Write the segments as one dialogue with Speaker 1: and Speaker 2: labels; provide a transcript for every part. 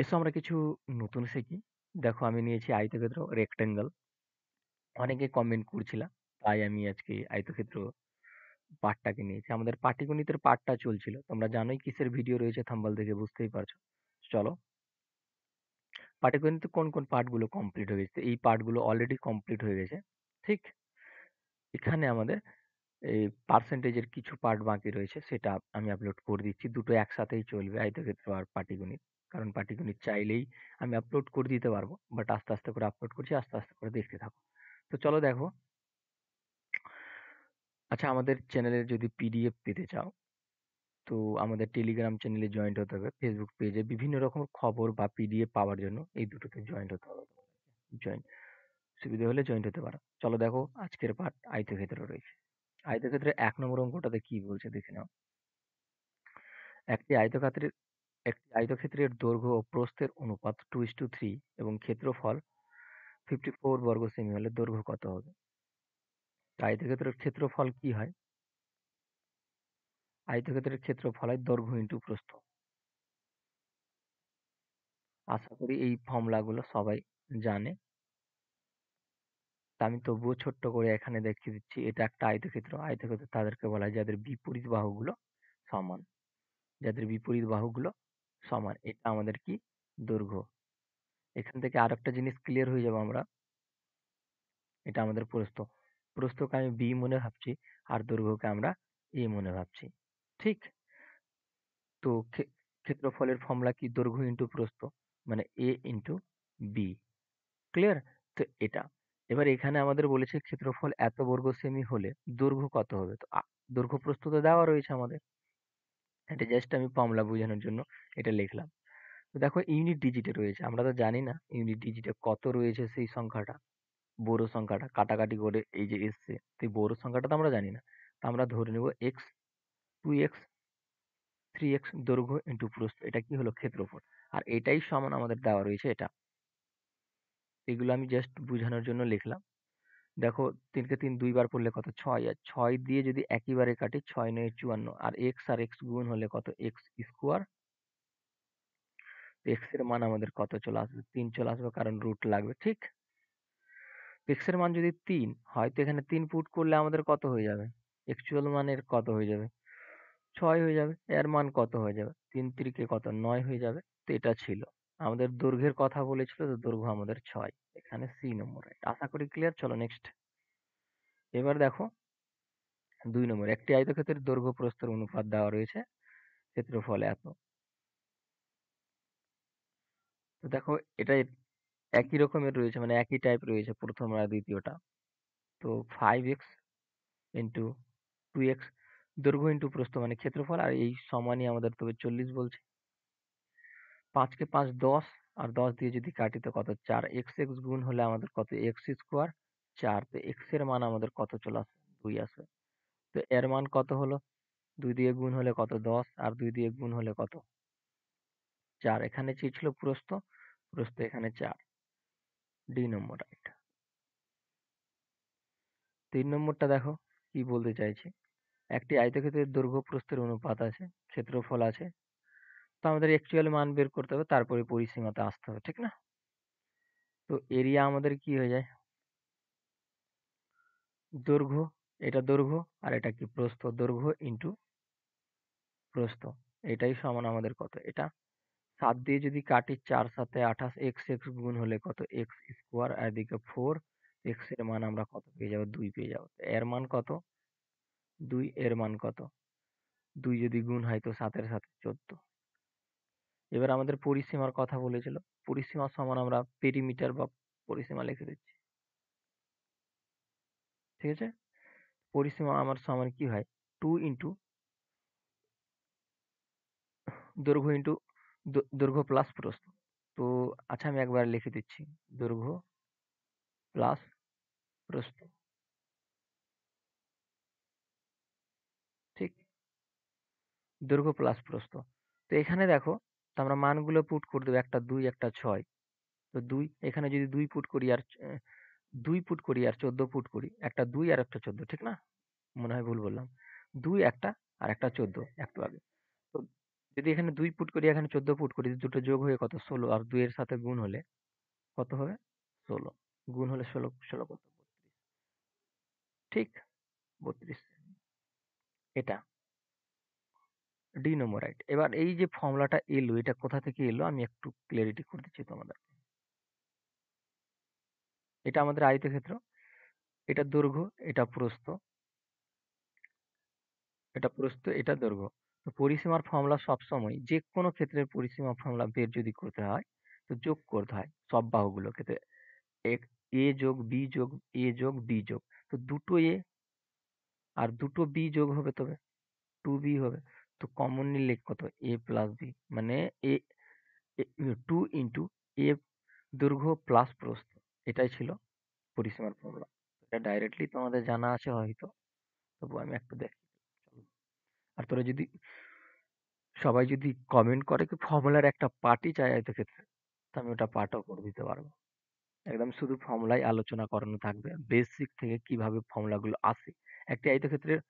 Speaker 1: এসো আমরা কিছু নতুন শিখি। দেখো আমি নিয়েছি আয়তক্ষেত্র রেক্টেঙ্গল। অনেকে কমেন্ট করছিলাম, তাই আমি আজকে আয়তক্ষেত্র পার্টটাকে নিয়েছি। আমাদের পাটিগণিতের পার্টটা চলছিল, তোমরা জানোই কিসের ভিডিও রয়েছে, থাম্বনেল দেখে বুঝতেই পারছো। চলো, পাটিগণিতে কোন কোন পার্টগুলো কমপ্লিট হয়ে গেছে, এই পার্টগুলো অলরেডি কমপ্লিট হয়ে গেছে। ঠিক, এখানে আমাদের এই পার্সেন্টেজের কিছু পার্ট বাকি রয়েছে, সেটা আমি আপলোড করে দিচ্ছি। দুটো একসাথেই চলবে, আয়তক্ষেত্র আর পাটিগণিত। কারণ পাটিগণিত চাইলেই আমি আপলোড করে দিতে পারবো, বাট আস্তে আস্তে করে আপলোড করছি, আস্তে আস্তে করে দেখতে থাকো। তো চলো দেখো। আচ্ছা, আমাদের চ্যানেলের যদি পিডিএফ পেতে চাও, তো আমাদের টেলিগ্রাম চ্যানেলে জয়েন্ট হতে হবে। ফেসবুক পেজে বিভিন্ন রকম খবর বা পিডিএফ পাওয়ার জন্য এই দুটোতে জয়েন্ট হতে হবে। জয়েন্ট সুবিধা হলে জয়েন্ট হতে পারো। চলো দেখো, আজকের পার্ট আয়তক্ষেত্র রয়েছে। আয়তক্ষেত্রের ১ নম্বর অঙ্কটাতে কি বলছে দেখে নাও। একটি আয়তক্ষেত্রের একটি আয়তক্ষেত্রের দৈর্ঘ্য ও প্রস্থের অনুপাত 2:3 এবং ক্ষেত্রফল 54 বর্গ সেমি হলে দৈর্ঘ্য কত হবে? আয়তক্ষেত্রের ক্ষেত্রফল কি হয়? আয়তক্ষেত্রের ক্ষেত্রফল হয় দৈর্ঘ্য ইন্টু প্রস্থ। আশা করি এই ফর্মুলাগুলো সবাই জানে। তা আমি তবুও ছোট্ট করে এখানে দেখিয়ে দিচ্ছি। এটা একটা আয়তক্ষেত্র। আয়তক্ষেত্র তাদেরকে বলা হয় যাদের বিপরীত বাহুগুলো সমান। যাদের বিপরীত বাহুগুলো সমান। এটা আমাদের কি? দৈর্ঘ্য। এখান থেকে আরেকটা জিনিস ক্লিয়ার হয়ে যাবো আমরা। এটা আমাদের প্রস্থ। প্রস্থকে আমি বি মনে ভাবছি, আর দৈর্ঘ্যকে আমরা এ মনে ভাবছি। ঠিক? তো ক্ষেত্রফলের ফর্মুলা কি? দৈর্ঘ্য ইন্টু প্রস্থ, মানে এ ইন্টু বি। ক্লিয়ার? তো এটা। এবার এখানে আমাদের বলেছে ক্ষেত্রফল এত বর্গ সেমি হলে দৈর্ঘ্য কত হবে? তো দৈর্ঘ্য প্রস্থ তো দেওয়া রয়েছে আমাদের। এটা জাস্ট আমি ফর্মুলা বোঝানোর জন্য এটা লিখলাম। তো দেখো ইউনিট ডিজিটে রয়েছে। আমরা তো জানি না ইউনিট ডিজিটে কত রয়েছে সেই সংখ্যাটা। বড় সংখ্যাটা কাটাকাটি করে এই যে এসছে, তো এই বড় সংখ্যাটা তো আমরা জানি না। তো আমরা ধরে নেব এক্স, 2x, 3x দৈর্ঘ্য ইন্টু প্রস্থ। এটা কি হলো? ক্ষেত্রফল। আর এটাই সমান আমাদের দেওয়া রয়েছে এটা। এগুলো আমি জাস্ট বোঝানোর জন্য লিখলাম। দেখো, ৩ কে ৩ ২ বার পড়লে কত? ৬। আর ৬ দিয়ে যদি একইবারে কাটি, ৬ ৯ ৫৪। আর এক্স গুণ হলে কত? X square. এক্স এর মান আমাদের কত চলে আসবে? ৩ চলে আসবে, কারণ রুট লাগবে। ঠিক? এক্স এর মান যদি ৩ হয়, তো এখানে ৩ পুট করলে আমাদের কত হয়ে যাবে? অ্যাকচুয়াল মানের কত হয়ে যাবে? ৬ হয়ে যাবে। এর মান কত হয়ে যাবে? ৩ তিরিকে কত? ৯ হয়ে যাবে। তো এটা ছিল। আমাদের দৈর্ঘ্যের কথা বলেছিল, তো দৈর্ঘ্য আমাদের ৬। এখানে সি নম্বর রাইট। আশা করি ক্লিয়ার। চলো নেক্সট। এবার দেখো ২ নম্বর। একটি আয়তক্ষেত্রের দৈর্ঘ্য প্রস্থের অনুপাত দেওয়া রয়েছে। ক্ষেত্রফল এত। তো দেখো, এটা একই রকমের রয়েছে, মানে একই টাইপ রয়েছে প্রথম আর দ্বিতীয়টা। তো 5x ইন্টু 2x দৈর্ঘ্য ইন্টু প্রস্থ মানে ক্ষেত্রফল, আর এই সমানই আমাদের তবে 40 বলছে। ৫ কে ৫ ১০, আর ১০ দিয়ে যদি কাটি তো কত? ৪। এক্স এক্স গুণ হলে আমাদের কত? X square ৪। তো এক্স এর মান আমাদের কত চলে আসবে? ২ আসবে। তো এর মান কত হলো? ২ দিয়ে গুণ হলে কত? ১০, আর ২ দিয়ে গুণ হলে কত? ৪। এখানে চেয়েছিল প্রস্থ, প্রস্থ এখানে ৪। ডি নম্বর রাইট। ৩ নম্বরটা দেখো কি বলতে চাইছে। একটি আয়তক্ষেত্রের দৈর্ঘ্য প্রস্থের অনুপাত আছে, ক্ষেত্রফল আছে। তো আমাদের অ্যাকচুয়াল মান বের করতে হবে, তারপরে পরিসীমাতে আসতে হবে, ঠিক না? তো এরিয়া আমাদের কি হয়ে যায়? দৈর্ঘ্য, এটা দৈর্ঘ্য, আর এটা কি? প্রস্থ। দৈর্ঘ্য ইন্টু প্রস্থ, এটাই সমান আমাদের কত? এটা। ৭ দিয়ে যদি কাটি, ৪ ৭ এ ২৮। এক্স এক্স গুণ হলে কত? এক্স স্কোয়ার, আর এদিকে 4। এক্স এর মান আমরা কত পেয়ে যাবো? ২ পেয়ে যাবো। এর মান কত? ২। এর মান কত? ২ যদি গুণ হয় তো ৭ এর সাথে ১৪। এবার আমাদের পরিসীমার কথা বলেছিল। পরিসীমা সমান আমরা পেরিমিটার বা পরিসীমা লিখে দিচ্ছি। ঠিক আছে? পরিসীমা আমার সমান কি হয়? 2 ইন্টু দৈর্ঘ্য ইন্টু দৈর্ঘ্য প্লাস প্রস্থ। তো আচ্ছা, আমি একবার লিখে দিচ্ছি। দৈর্ঘ্য প্লাস প্রস্থ। ঠিক? দৈর্ঘ্য প্লাস প্রস্থ। তো এখানে দেখো, তো আমরা মানগুলো পুট করে দেবো। একটা ২, একটা ৬। তো ২, এখানে যদি ২ পুট করি আর ২ পুট করি আর ১৪ পুট করি। একটা ২ আর একটা ১৪, ঠিক না? মনে হয় ভুল বললাম। ২ একটা আর একটা ১৪ একটু আগে। তো যদি এখানে 2 পুট করি, এখানে 14 পুট করি, দুটো যোগ হয়ে কত 16, আর 2 এর সাথে গুণ হলে কত হবে 16, গুণ হলে 16, 16 কত 32, ঠিক 32, এটা ডি নম্বর রাইট। এবার এই যে ফর্মুলাটা এলো, এটা কোথা থেকে এলো আমি একটু ক্লিয়ারিটি করে দিচ্ছি তোমাদের। এটা আমাদের আয়তক্ষেত্র, এটা দৈর্ঘ্য, এটা প্রস্থ, এটা প্রস্থ, এটা দৈর্ঘ্য। তো পরিসীমার ফর্মুলা সবসময় যে কোনো ক্ষেত্রের পরিসীমার ফর্মুলা বের যদি করতে হয় তো যোগ করতে হয় সব বাহুগুলোকে। তো এ যোগ বি যোগ এ যোগ বি যোগ, তো দুটো এ আর দুটো বি যোগ হবে, তবে 2b হবে। তো কমন নিলে কত a প্লাস বি, মানে এ 2 ইন্টু এ দৈর্ঘ্য প্লাস প্রস্থ, এটাই ছিল পরিসীমার ফর্মুলা। এটা ডাইরেক্টলি তোমাদের জানা আছে হয়তো, তবু আমি একটু দেখি। আর তোরা যদি সবাই যদি কমেন্ট করে কি ফর্মুলার একটা পার্টই চাই আয়তক্ষেত্রে, তো আমি ওটা পার্টও করে দিতে পারবো। একদম শুধু ফর্মুলাই আলোচনা করানো থাকবে, বেসিক থেকে কিভাবে ফর্মুলাগুলো আসে। একটি আয়তক্ষেত্রের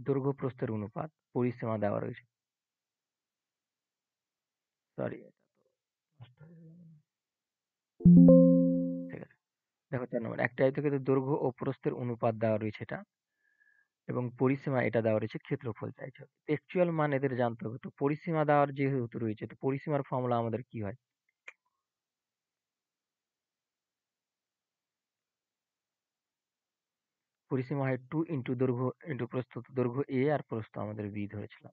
Speaker 1: দৈর্ঘ্য প্রস্থের অনুপাত পরিসীমা দেওয়া রয়েছে। সরি, ঠিক আছে। দেখো 4 নম্বর, একটি আয়তক্ষেত্রের দৈর্ঘ্য ও প্রস্থের অনুপাত দেওয়া রয়েছে এটা, এবং পরিসীমা এটা দেওয়া রয়েছে, ক্ষেত্রফল চাইছে। অ্যাকচুয়াল মান এদের জানতে হবে। তো পরিসীমা দেওয়ার যেহেতু রয়েছে, তো পরিসীমার ফর্মুলা আমাদের কি হয়? পরিসীমা হয় 2 ইন্টু দৈর্ঘ্য ইন্টু প্রস্থ। তো দৈর্ঘ্য এ আর প্রস্থ আমাদের বি ধরেছিলাম।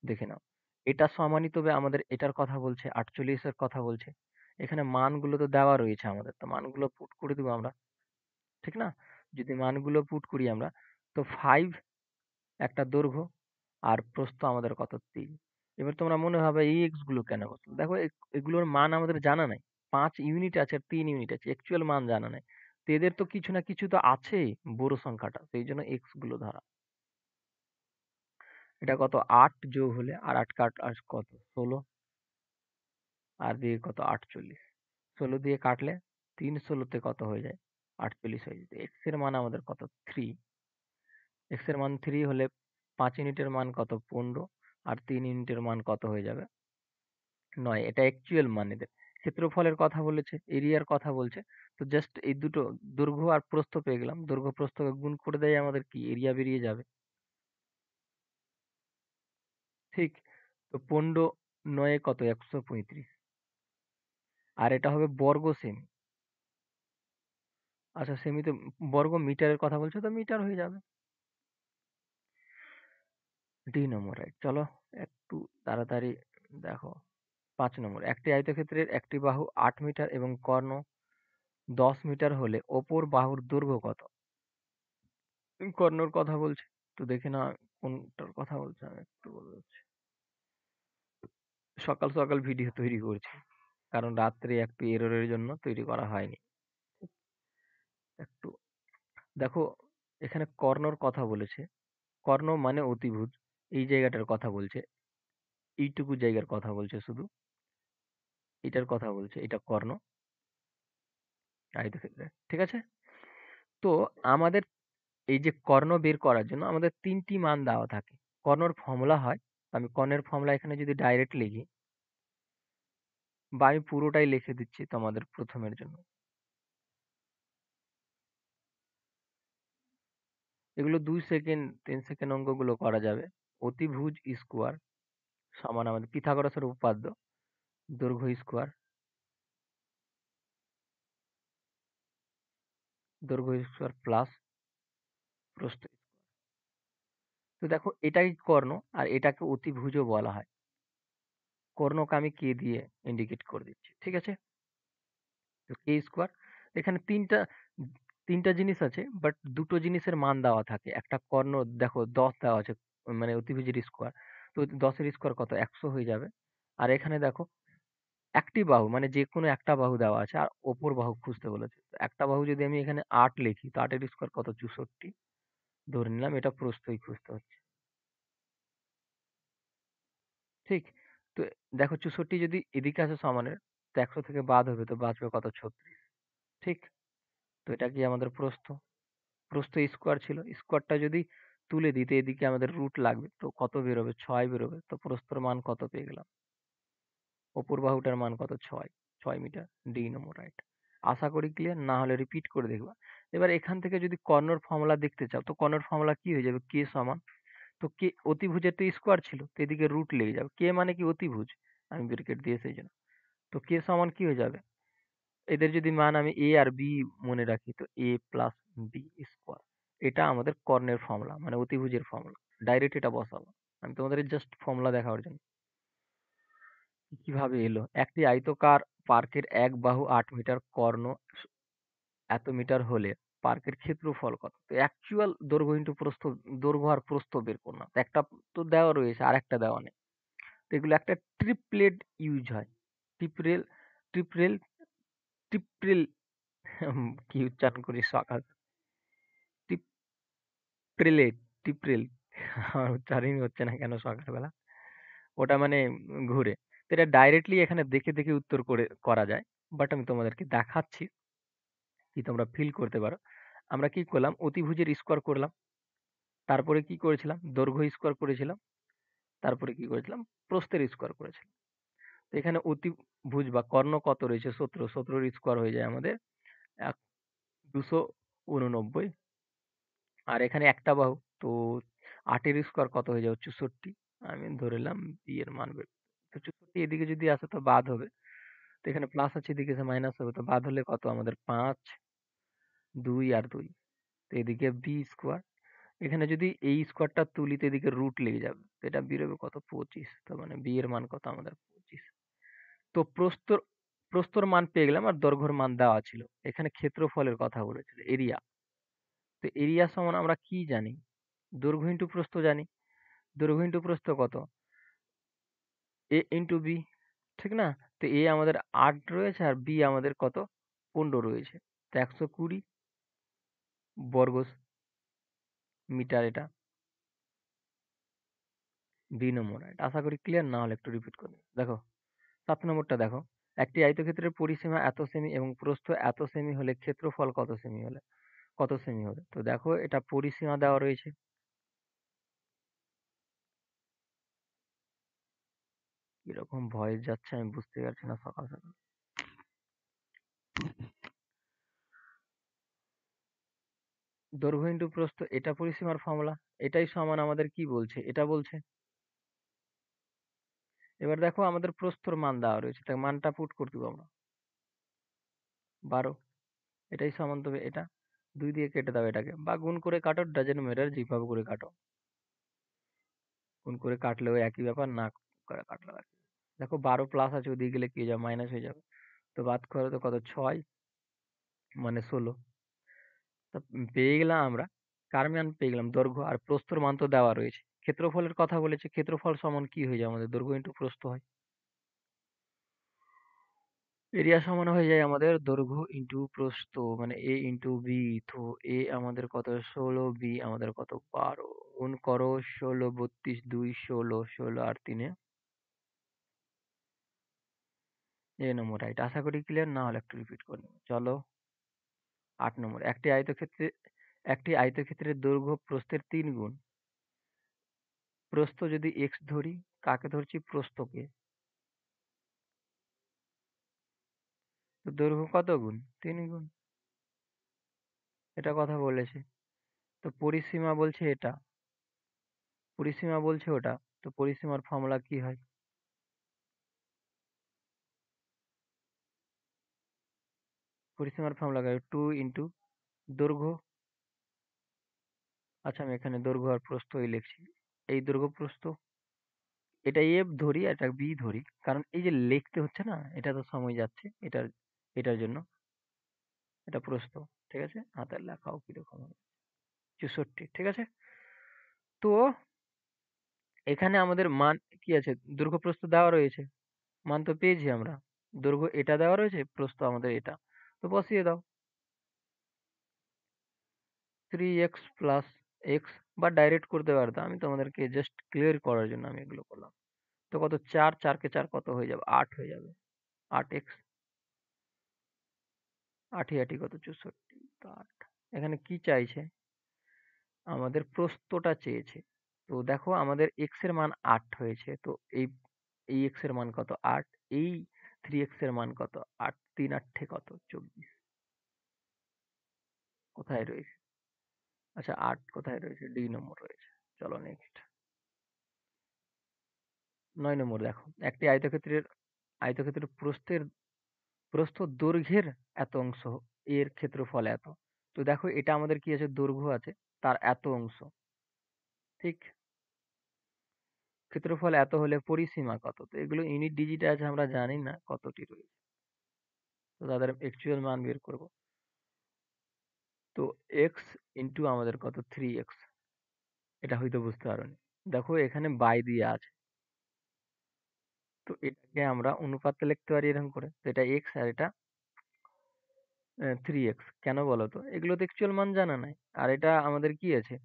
Speaker 1: দেখে নাও, এটা সমানই, তবে আমাদের এটার কথা বলছে, 48 এর কথা বলছে। এখানে মানগুলো তো দেওয়া রয়েছে আমাদের, তো মানগুলো পুট করে দিব আমরা, ঠিক না? যদি মানগুলো পুট করি আমরা, তো 5 একটা দৈর্ঘ্য, আর প্রস্থ আমাদের কত 3। এবার তোমরা মনে হবে এই এক্স গুলো কেন বসলো, দেখো এগুলোর মান আমাদের জানা নাই। 5 ইউনিট আছে আর 3 ইউনিট আছে, অ্যাকচুয়াল মান জানা নাই। তো এদের তো কিছু না কিছু তো আছেই, বড় সংখ্যাটা, সেই জন্য এক্স গুলো ধরা। এটা কত 8 যোগ হলে, আর 8 কাট আর কত 16, আর দিয়ে কত 48, 16 দিয়ে কাটলে 3 16 কত হয়ে যায় 48 হয়ে যায়। এক্স এর মান আমাদের কত 3, এক্স এর মান 3 হলে 5 ইউনিটের মান কত 15, আর 3 ইউনিটের মান কত হয়ে যাবে 9। এটা অ্যাকচুয়াল মান এদের। ক্ষেত্রফলের কথা বলেছে, এরিয়ার কথা বলছে। তো জাস্ট এই দুটো দৈর্ঘ্য আর প্রস্থ পেয়ে গেলাম, দৈর্ঘ্য প্রস্থকে গুণ করে দেয় আমাদের কি এরিয়া বেরিয়ে যাবে, ঠিক? তো 15 9 কত 135, আর এটা হবে বর্গ সেমি। আচ্ছা সেমিতে বর্গ মিটারের কথা বলছো, তো মিটার হয়ে যাবে। ডি নম্বর রাইট। চলো একটু তাড়াতাড়ি দেখো। 5 নম্বর, একটি আয়তক্ষেত্রের একটি বাহু 8 মিটার এবং কর্ণ 10 মিটার হলে অপর বাহুর দৈর্ঘ্য কত? কর্ণর কথা বলছে, তো দেখে না কোনটার কথা বলছে, আমি একটু বলে দিচ্ছি। সকাল সকাল ভিডিও তৈরি করছি, কারণ রাত্রে একটু এররের জন্য তৈরি করা হয়নি। একটু দেখো, এখানে কর্ণর কথা বলেছে। কর্ণ মানে অতিভুজ, এই জায়গাটার কথা বলছে, এইটুকু জায়গার কথা বলছে শুধু, এটার কথা বলছে, এটা কর্ণ আয়তক্ষেত্রে, ঠিক আছে? তো আমাদের এই যে কর্ণ বের করার জন্য আমাদের 3টি মান দেওয়া থাকে। কর্ণর ফর্মুলা হয়, আমি কর্ণের ফর্মুলা এখানে যদি ডাইরেক্ট লিখি, বা আমি পুরোটাই লিখে দিচ্ছি তোমাদের প্রথমের জন্য। এগুলো 2 সেকেন্ড 3 সেকেন্ড অঙ্কগুলো করা যাবে। অতিভুজ স্কোয়ার সমান আমাদের পিথাগোরাসের উপপাদ্য, দৈর্ঘ্য স্কোয়ার, দৈর্ঘ্য স্কোয়ার প্লাস প্রস্থ স্কোয়ার। তো দেখো এটাই কর্ণ, আর এটাকে অতিভুজও বলা হয়। কর্ণকে আমি কে দিয়ে ইন্ডিকেট করে দিচ্ছি, ঠিক আছে? তো কে স্কোয়ার, এখানে তিনটা তিনটা জিনিস আছে, বাট দুটো জিনিসের মান দেওয়া থাকে। একটা কর্ণ দেখো 10 দেওয়া আছে, মানে অতিভুজের স্কোয়ার, তো 10-এর স্কোয়ার কত 100 হয়ে যাবে। আর এখানে দেখো একটি বাহু, মানে যে কোনো একটা বাহু দেওয়া আছে, আর অপর বাহু খুঁজতে বলেছে। তো একটা বাহু যদি আমি এখানে 8 লিখি, তো 8-এর স্কোয়ার কত 64, ধরে নিলাম এটা প্রস্থই খুঁজতে হচ্ছে, ঠিক? তো দেখো 64 যদি এদিকে আসে সমানের, তো 100 থেকে বাদ হবে, তো বাঁচবে কত 36, ঠিক? তো এটা কি আমাদের প্রস্থ, প্রস্থ স্কোয়ার ছিল। স্কোয়ারটা যদি তুলে দিতে এদিকে আমাদের রুট লাগবে, তো কত বেরোবে? 6 বেরোবে। তো প্রস্থর মান কত পেয়ে গেলাম? অপর বাহুটার মান কত? 6, 6 মিটার। ডি নম্বর, রাইট। আশা করি ক্লিয়ার, না হলে রিপিট করে দেখবা। এবার এখান থেকে যদি কর্ণর ফর্মুলা দেখতে চাও, তো কর্ণর ফর্মুলা কি হয়ে যাবে? কে সমান, তো কে অতিভুজের তো স্কোয়ার ছিল, তো এদিকে রুট লেগে যাবে। কে মানে কি? অতিভুজ, আমি ব্রেকেট দিয়ে সেই জন্য। তো কে সমান কি হয়ে যাবে? এদের যদি মান আমি এ আর বি মনে রাখি, তো এ প্লাস বি স্কোয়ার। এটা আমাদের কর্ণের ফর্মুলা, মানে অতিভুজের ফর্মুলা। ডাইরেক্ট এটা বসাবো, আমি তোমাদের জাস্ট ফর্মুলা দেখাবার জন্য। কিভাবে এলো? একটি আয়তকার পার্কের এক বাহু 8 মিটার, কর্ণ এত মিটার হলে পার্কের ক্ষেত্রফল কত? তো অ্যাকচুয়াল দৈর্ঘ্য ইন্টু প্রস্থ, দৈর্ঘ্য আর প্রস্থ বের করলাম। তো একটা তো দেওয়া রয়েছে, আর একটা দেওয়া নেই। তো এগুলো একটা ট্রিপলেট ইউজ হয়। ট্রিপলেল, ট্রিপলেল, ট্রিপলেল, কি উচ্চারণ করি সকাল, ট্রিপলেট, ট্রিপলেল, আমার উচ্চারণই হচ্ছে না কেন সকালবেলা। ওটা মানে ঘুরে। তো এটা ডাইরেক্টলি এখানে দেখে দেখে উত্তর করা যায়, বাট আমি তোমাদেরকে দেখাচ্ছি কি তোমরা ফিল করতে পারো। আমরা কি করলাম? অতিভুজের স্কোয়ার করলাম, তারপরে কি করেছিলাম? দৈর্ঘ্য স্কোয়ার করেছিলাম, তারপরে কি করেছিলাম? প্রস্থের স্কোয়ার করেছিলাম। তো এখানে অতিভুজ বা কর্ণ কত রয়েছে? 17, 17 স্কোয়ার হয়ে যায় আমাদের 289। আর এখানে একটা বাহু, তো 8-এর স্কোয়ার কত হয়ে যাবে? 64। আমি ধরলাম বি এর মান বের, তো 64 এদিকে যদি আসে তো বাদ হবে। তো এখানে প্লাস আছে, এদিকে মাইনাস হবে, তো বাদ হলে কত আমাদের? 5, 2 আর 2। তো এদিকে বি স্কোয়ার। এখানে যদি এই স্কোয়ারটা তুলি তো এদিকে রুট লেগে যাবে, তো এটা বেরোবে কত? 25। তো মানে বি এর মান কত আমাদের? 25। তো প্রস্তর, প্রস্তর মান পেয়ে গেলাম, আর দৈর্ঘ্যের মান দেওয়া ছিল। এখানে ক্ষেত্রফলের কথা বলেছিল, এরিয়া। তো এরিয়া সমান আমরা কি জানি? দৈর্ঘ্য ইন্টু প্রস্থ জানি। দৈর্ঘ্য ইন্টু প্রস্থ কত? এ ইন্টু বি, ঠিক না? তো এ আমাদের 8 রয়েছে, আর বি আমাদের কত? 15 রয়েছে। তো 120 বর্গ মিটার, এটা বি নম্বর। এটা আশা করি ক্লিয়ার, না হলে একটু রিপিট করবে। দেখো 7 নম্বরটা দেখো। একটি আয়তক্ষেত্রের পরিসীমা এত সেমি এবং প্রস্থ এত সেমি হলে ক্ষেত্রফল কত সেমি হলে, কত সেমি হবে? তো দেখো এটা পরিসীমা দেওয়া রয়েছে। কিরকম ভয়েস যাচ্ছে আমি বুঝতে পারছি না সকাল সকাল। দৈর্ঘ্য ইন্টু প্রস্থ, এটা পরিসীমার ফর্মুলা। এটাই সমান আমাদের কি বলছে? এটা বলছে। এবার দেখো আমাদের প্রস্থর মান দেওয়া রয়েছে, তাই মানটা পুট করে দেবো আমরা। 12। এটাই সমান তবে এটা। 2 দিয়ে কেটে দাও এটাকে, বা গুণ করে কাটো, ডাজেন্ট ম্যাটার, যেভাবে করে কাটো। গুণ করে কাটলেও একই ব্যাপার, না করে কাটলেও একই। দেখো 12 প্লাস আছে, ওদিকে গেলে কি হয়ে যাবে? মাইনাস হয়ে যাবে। তো বাদ করো তো কত? 6 মানে 16। তো পেয়ে গেলাম আমরা কার মান? পেয়ে গেলাম দৈর্ঘ্য, আর প্রস্থর মান তো দেওয়া রয়েছে। ক্ষেত্রফলের কথা বলেছে, ক্ষেত্রফল সমান কি হয়ে যায় আমাদের? দৈর্ঘ্য ইন্টু প্রস্থ হয়। এরিয়া সমান হয়ে যায় আমাদের দৈর্ঘ্য ইন্টু প্রস্থ, মানে এ ইন্টু বি। তো এ আমাদের কত? 16, বি আমাদের কত? 12। গুণ করো 16, 32, 2, 16, 16 আর 3 এ নম্বর, রাইট। আশা করি ক্লিয়ার, না হলে একটু রিপিট করে নেবো। চলো 8 নম্বর। একটি আয়তক্ষেত্রের দৈর্ঘ্য প্রস্থের 3 গুণ। প্রস্থ যদি এক্স ধরি, কাকে ধরছি? প্রস্থকে। তো দৈর্ঘ্য কত গুণ? 3 গুণ। এটা কথা বলেছে। তো পরিসীমা বলছে এটা, পরিসীমা বলছে ওটা। তো পরিসীমার ফর্মুলা কি হয়? পরিসীমার ফর্মুলা 2 ইন্টু দৈর্ঘ্য। আচ্ছা আমি এখানে দৈর্ঘ্য আর প্রস্থই লিখছি। এই দৈর্ঘ্য প্রস্থ, এটা এফ ধরি আর এটা বি ধরি, কারণ এই যে লিখতে হচ্ছে না, এটা তো সময় যাচ্ছে, এটার এটার জন্য। এটা প্রস্থ, ঠিক আছে? হাতের লেখাও কিরকম হবে? 64, ঠিক আছে? তো এখানে আমাদের মান কি আছে? দৈর্ঘ্য প্রস্থ দেওয়া রয়েছে, মান তো পেয়েছি আমরা। দৈর্ঘ্য এটা দেওয়া রয়েছে, প্রস্থ আমাদের এটা। তো বসিয়ে দাও। 3x প্লাস এক্স, বা ডাইরেক্ট করতে পারতাম, আমি তোমাদেরকে জাস্ট ক্লিয়ার করার জন্য আমি এগুলো করলাম। তো কত? 4, 4 কে 4 কত হয়ে যাবে? 8 হয়ে যাবে। 8x, 8 কত? 64। তো 8। এখানে কি চাইছে? আমাদের প্রস্থটা চেয়েছে। তো দেখো আমাদের এক্স এর মান 8 হয়েছে। তো এই এই এক্স এর মান কত? 8। এই 3x এর মান কত? 8 3 8 কত? 24। কোথায় রয়েছে? আচ্ছা 8 কোথায় রয়েছে? ডি নম্বর রয়েছে। চলো নেক্সট। 9 নম্বর দেখো। একটি আয়তক্ষেত্রের প্রস্থ দৈর্ঘ্যের এত অংশ এর ক্ষেত্রফল এত। তো দেখো এটা আমাদের কি আছে? দৈর্ঘ্য আছে, তার এত অংশ। ঠিক? ক্ষেত্রফল এত হলে পরিসীমা কত? তো এগুলো ইউনিট ডিজিট আছে, আমরা জানি না কতটি রয়েছে। তো তাদের অ্যাকচুয়াল মান বের করব। তো এক্স ইন্টু আমাদের কত? 3x। এটা হয়তো বুঝতে পারোনি। দেখো এখানে বাই দিয়ে আছে। তো এটাকে আমরা অনুপাতে লিখতে পারি এরকম করে। তো এটা এক্স আর এটা 3x। কেন বলো তো? এগুলো তো অ্যাকচুয়াল মান জানা নাই। আর এটা আমাদের কি আছে?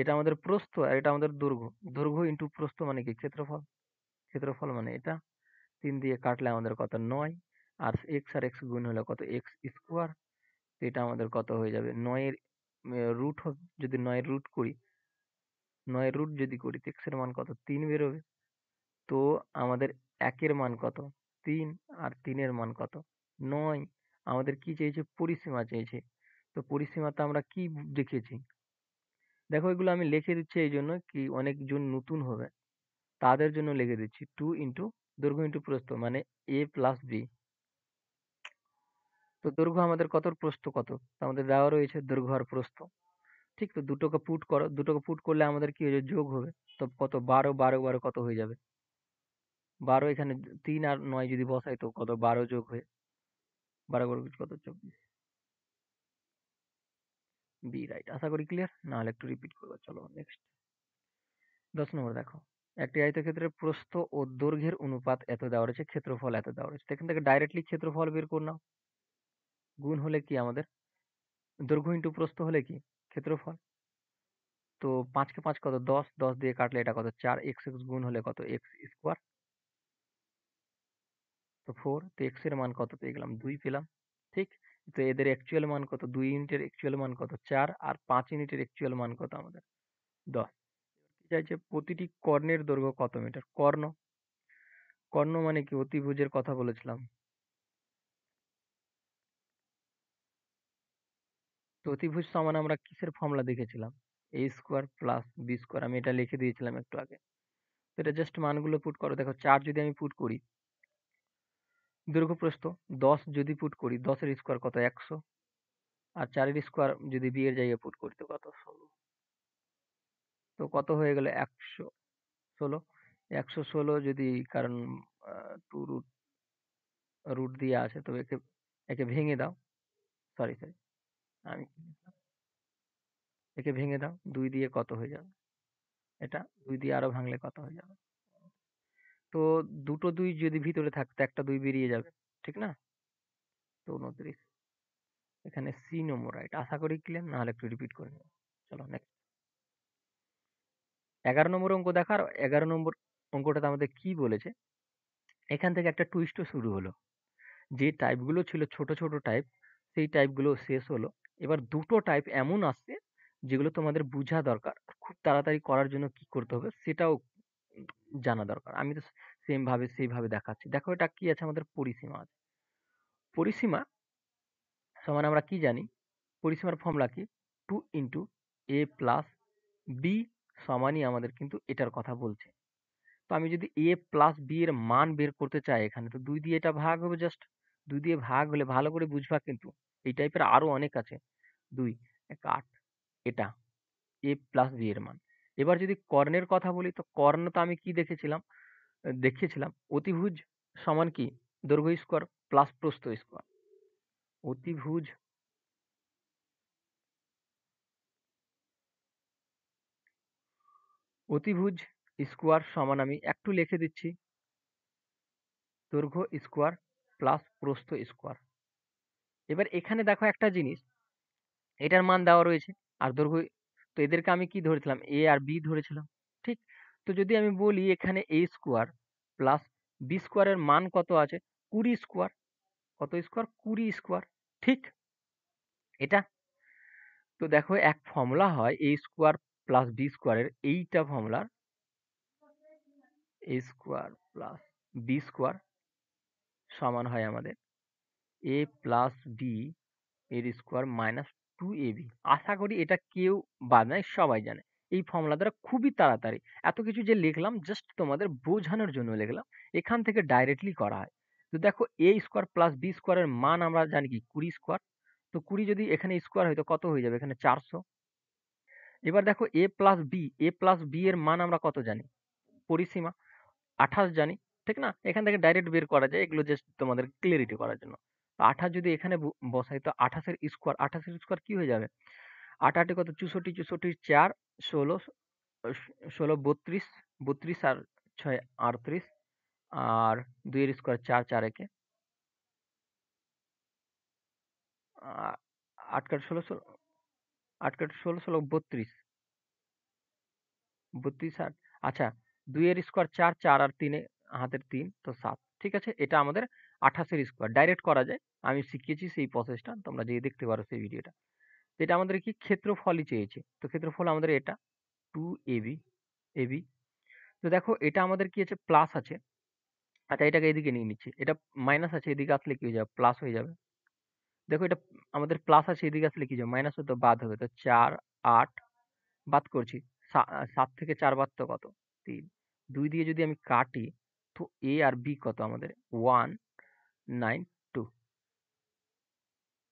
Speaker 1: এটা আমাদের প্রস্থ আর এটা আমাদের দৈর্ঘ্য। দৈর্ঘ্য ইন্টু প্রস্থ মানে কি? ক্ষেত্রফল। ক্ষেত্রফল মানে এটা। 3 দিয়ে কাটলে আমাদের কত? 9। আর এক্স গুণ হলে কত? X square. তো এটা আমাদের কত হয়ে যাবে? 9 এর রুট যদি 9 এর রুট করি, 9 এর রুট যদি করি, তো এক্স এর মান কত? 3 বেরোবে। তো আমাদের 1 এর মান কত? 3। আর 3 এর মান কত? 9। আমাদের কি চেয়েছে? পরিসীমা চেয়েছে। তো পরিসীমাতে আমরা কি দেখেছি? দেখো এগুলো আমি লিখে দিচ্ছি এই জন্য কি অনেকজন নতুন হবে তাদের জন্য লিখে দিচ্ছি। 2 ইন্টু দৈর্ঘ্য ইন্টু প্রস্থ মানে a প্লাস বি। তো দৈর্ঘ্য আমাদের কত, প্রস্থ কত? তো আমাদের দেওয়া রয়েছে দৈর্ঘ্য আর প্রস্থ। ঠিক, তো দুটোকে পুট করো, দুটোকে পুট করলে আমাদের কি হয়ে যাবে? যোগ হবে। তো কত? 12 12 12 কত হয়ে যাবে? 12। এখানে 3 আর 9 যদি বসাই তো কত? 12 যোগ হয়ে 12 বর্গ কত? 24। B right. আশা করি ক্লিয়ার, না হলে একটু রিপিট করবো। চলো নেক্সট। 10 নম্বর দেখো। একটি আয়তক্ষেত্রের প্রস্থ ও দৈর্ঘ্যের অনুপাত এত দেওয়া রয়েছে, ক্ষেত্রফল এত দেওয়া রয়েছে। তো এখান থেকে ডাইরেক্টলি ক্ষেত্রফল বের করে নাও। গুণ হলে কি আমাদের? দৈর্ঘ্য ইন্টু প্রস্থ হলে কি? ক্ষেত্রফল। তো 5 কে 5 কত? 10। 10 দিয়ে কাটলে এটা কত? 4। এক্স এক্স গুণ হলে কত? X square. তো 4। তো এক্স এর মান কত পেয়ে গেলাম? 2 পেলাম। ঠিক? তো এদের অ্যাকচুয়াল মান কত? 2 ইউনিটের অ্যাকচুয়াল মান কত? 4। আর 5 ইউনিটের অ্যাকচুয়াল মান কত আমাদের? 10। কি চাইছে? প্রতিটি কর্ণের দৈর্ঘ্য কত মিটার? কর্ণ। কর্ণ মানে কি? অতিভুজের কথা বলেছিলাম। তো অতিভুজ সমান আমরা কিসের ফর্মুলা দেখেছিলাম? এ স্কোয়ার প্লাস বি স্কোয়ার। আমি এটা লিখে দিয়েছিলাম একটু আগে। তো এটা জাস্ট মানগুলো পুট করো। দেখো 4 যদি আমি পুট করি, দৈর্ঘ্য প্রস্থ 10 যদি পুট করি, 10 এর স্কোয়ার কত? 100। আর 4 এর স্কোয়ার যদি বি এর জায়গায় পুট করি তো কত? 16। তো কত হয়ে গেল? 116। 116 যদি, কারণ 2 রুট রুট দিয়ে আছে, তো একে একে ভেঙে দাও। সরি সরি, আমি কি লিখলাম? একে ভেঙে দাও। 2 দিয়ে কত হয়ে যাবে? এটা 2 দিয়ে আরো ভাঙলে কত হয়ে যাবে? তো দুটো 2 যদি ভিতরে থাকতো, একটা 2 বেরিয়ে যাবে। ঠিক না? তো 29। এখানে সি নম্বর রাইট। আশা করি ক্লিয়ার, না হলে একটু রিপিট করে নিও। চলো নেক্সট। 11 নম্বর অঙ্ক দেখার। 11 নম্বর অঙ্কটাতে আমাদের কি বলেছে? এখান থেকে একটা টুইস্টও শুরু হলো। যে টাইপগুলো ছিল ছোট ছোট টাইপ, সেই টাইপগুলো শেষ হলো। এবার দুটো টাইপ এমন আসছে যেগুলো তোমাদের বোঝা দরকার। খুব তাড়াতাড়ি করার জন্য কি করতে হবে সেটাও জানা দরকার। আমি তো সেইভাবে দেখাচ্ছি। দেখো এটা কি আছে? আমাদের পরিসীমা আছে। পরিসীমা সমান আমরা কি জানি? পরিসীমার ফর্মুলা কি? 2 ইন্টু এ প্লাস বি সমানই আমাদের কিন্তু এটার কথা বলছে। তো আমি যদি এ প্লাস বি এর মান বের করতে চাই এখানে, তো 2 দিয়ে এটা ভাগ হবে জাস্ট। 2 দিয়ে ভাগ হলে ভালো করে বুঝবা কিন্তু। এই টাইপের আরো অনেক আছে। 2 1 8। এটা এ প্লাস বি এর মান। এবার যদি কর্ণের কথা বলি, তো কর্ণ তো আমি কি দেখিয়েছিলাম অতিভুজ সমান কি? দৈর্ঘ্য স্কোয়ার প্লাস প্রস্থ স্কোয়ার। অতিভুজ অতিভুজ স্কোয়ার সমান আমি একটু লিখে দিচ্ছি দৈর্ঘ্য স্কোয়ার প্লাস প্রস্থ স্কোয়ার। এবার এখানে দেখো একটা জিনিস, এটার মান দেওয়া রয়েছে আর দৈর্ঘ্য। তো এদেরকে আমি কি ধরেছিলাম? এ আর বি ধরেছিলাম। ঠিক? তো যদি আমি বলি এখানে এ স্কোয়ার প্লাস বি স্কোয়ারের মান কত আছে? 20 স্কোয়ার। কত স্কোয়ার? 20 স্কোয়ার। ঠিক? এটা তো দেখো এক ফর্মুলা হয় এ স্কোয়ার প্লাস বি স্কোয়ারের, এইটা ফর্মুলার এ স্কোয়ার প্লাস বি স্কোয়ার সমান হয় আমাদের এ প্লাস বি এর স্কোয়ার মাইনাস 2ab। আশা করি এটা কেউ বাদ নাই, সবাই জানে। এই ফর্মুলা দ্বারা খুবই তাড়াতাড়ি এত কিছু যে লিখলাম জাস্ট তোমাদের বোঝানোর জন্য লিখলাম, এখান থেকে ডাইরেক্টলি করা হয়। তো দেখো এ স্কোয়ার প্লাস বি স্কোয়ারের মান আমরা জানি কি 20 স্কোয়ার। তো 20 যদি এখানে স্কোয়ার হয় তো কত হয়ে যাবে, এখানে 400। এবার দেখো এ প্লাস বি এর মান আমরা কত জানি, পরিসীমা 28 জানি, ঠিক না? এখান থেকে ডাইরেক্ট বের করা যায়, এগুলো জাস্ট তোমাদের ক্লিয়ারিটি করার জন্য। তো 28 যদি এখানে বসাই তো 28 এর স্কোয়ার কি হয়ে যাবে, ৮ ৮ কত 64, 64 4 16, 16 32, 32 আর 6 38, আর 2 এর স্কোয়ার 4, 4 একে 8 কাট 16, 8 কাট 16, 16 32, 32 আর আচ্ছা 2 এর স্কোয়ার 4, 4 আর 3 হাতের 3 তো 7। ঠিক আছে, এটা আমাদের 28 এর স্কোয়ার ডাইরেক্ট করা যায়। আমি শিখিয়েছি সেই প্রসেসটা, তোমরা যেয়ে দেখতে পারো সেই ভিডিওটা। এটা আমাদের কি ক্ষেত্রফলই চেয়েছে, তো ক্ষেত্রফল আমাদের এটা 2ab ab। তো দেখো এটা আমাদের কি আছে, প্লাস আছে। আচ্ছা এটাকে এদিকে নিয়ে নিচ্ছি, এটা মাইনাস আছে, এদিকে আসলে কি হয়ে যাবে, প্লাস হয়ে যাবে। দেখো এটা আমাদের প্লাস আছে, এদিকে আসলে কি যাবে, মাইনাস হতে বাদ হবে। তো 4 8 বাদ করছি, 7 থেকে 4 বাদ তো কত, 3। 2 দিয়ে যদি আমি কাটি তো এ আর বি কত আমাদের 192,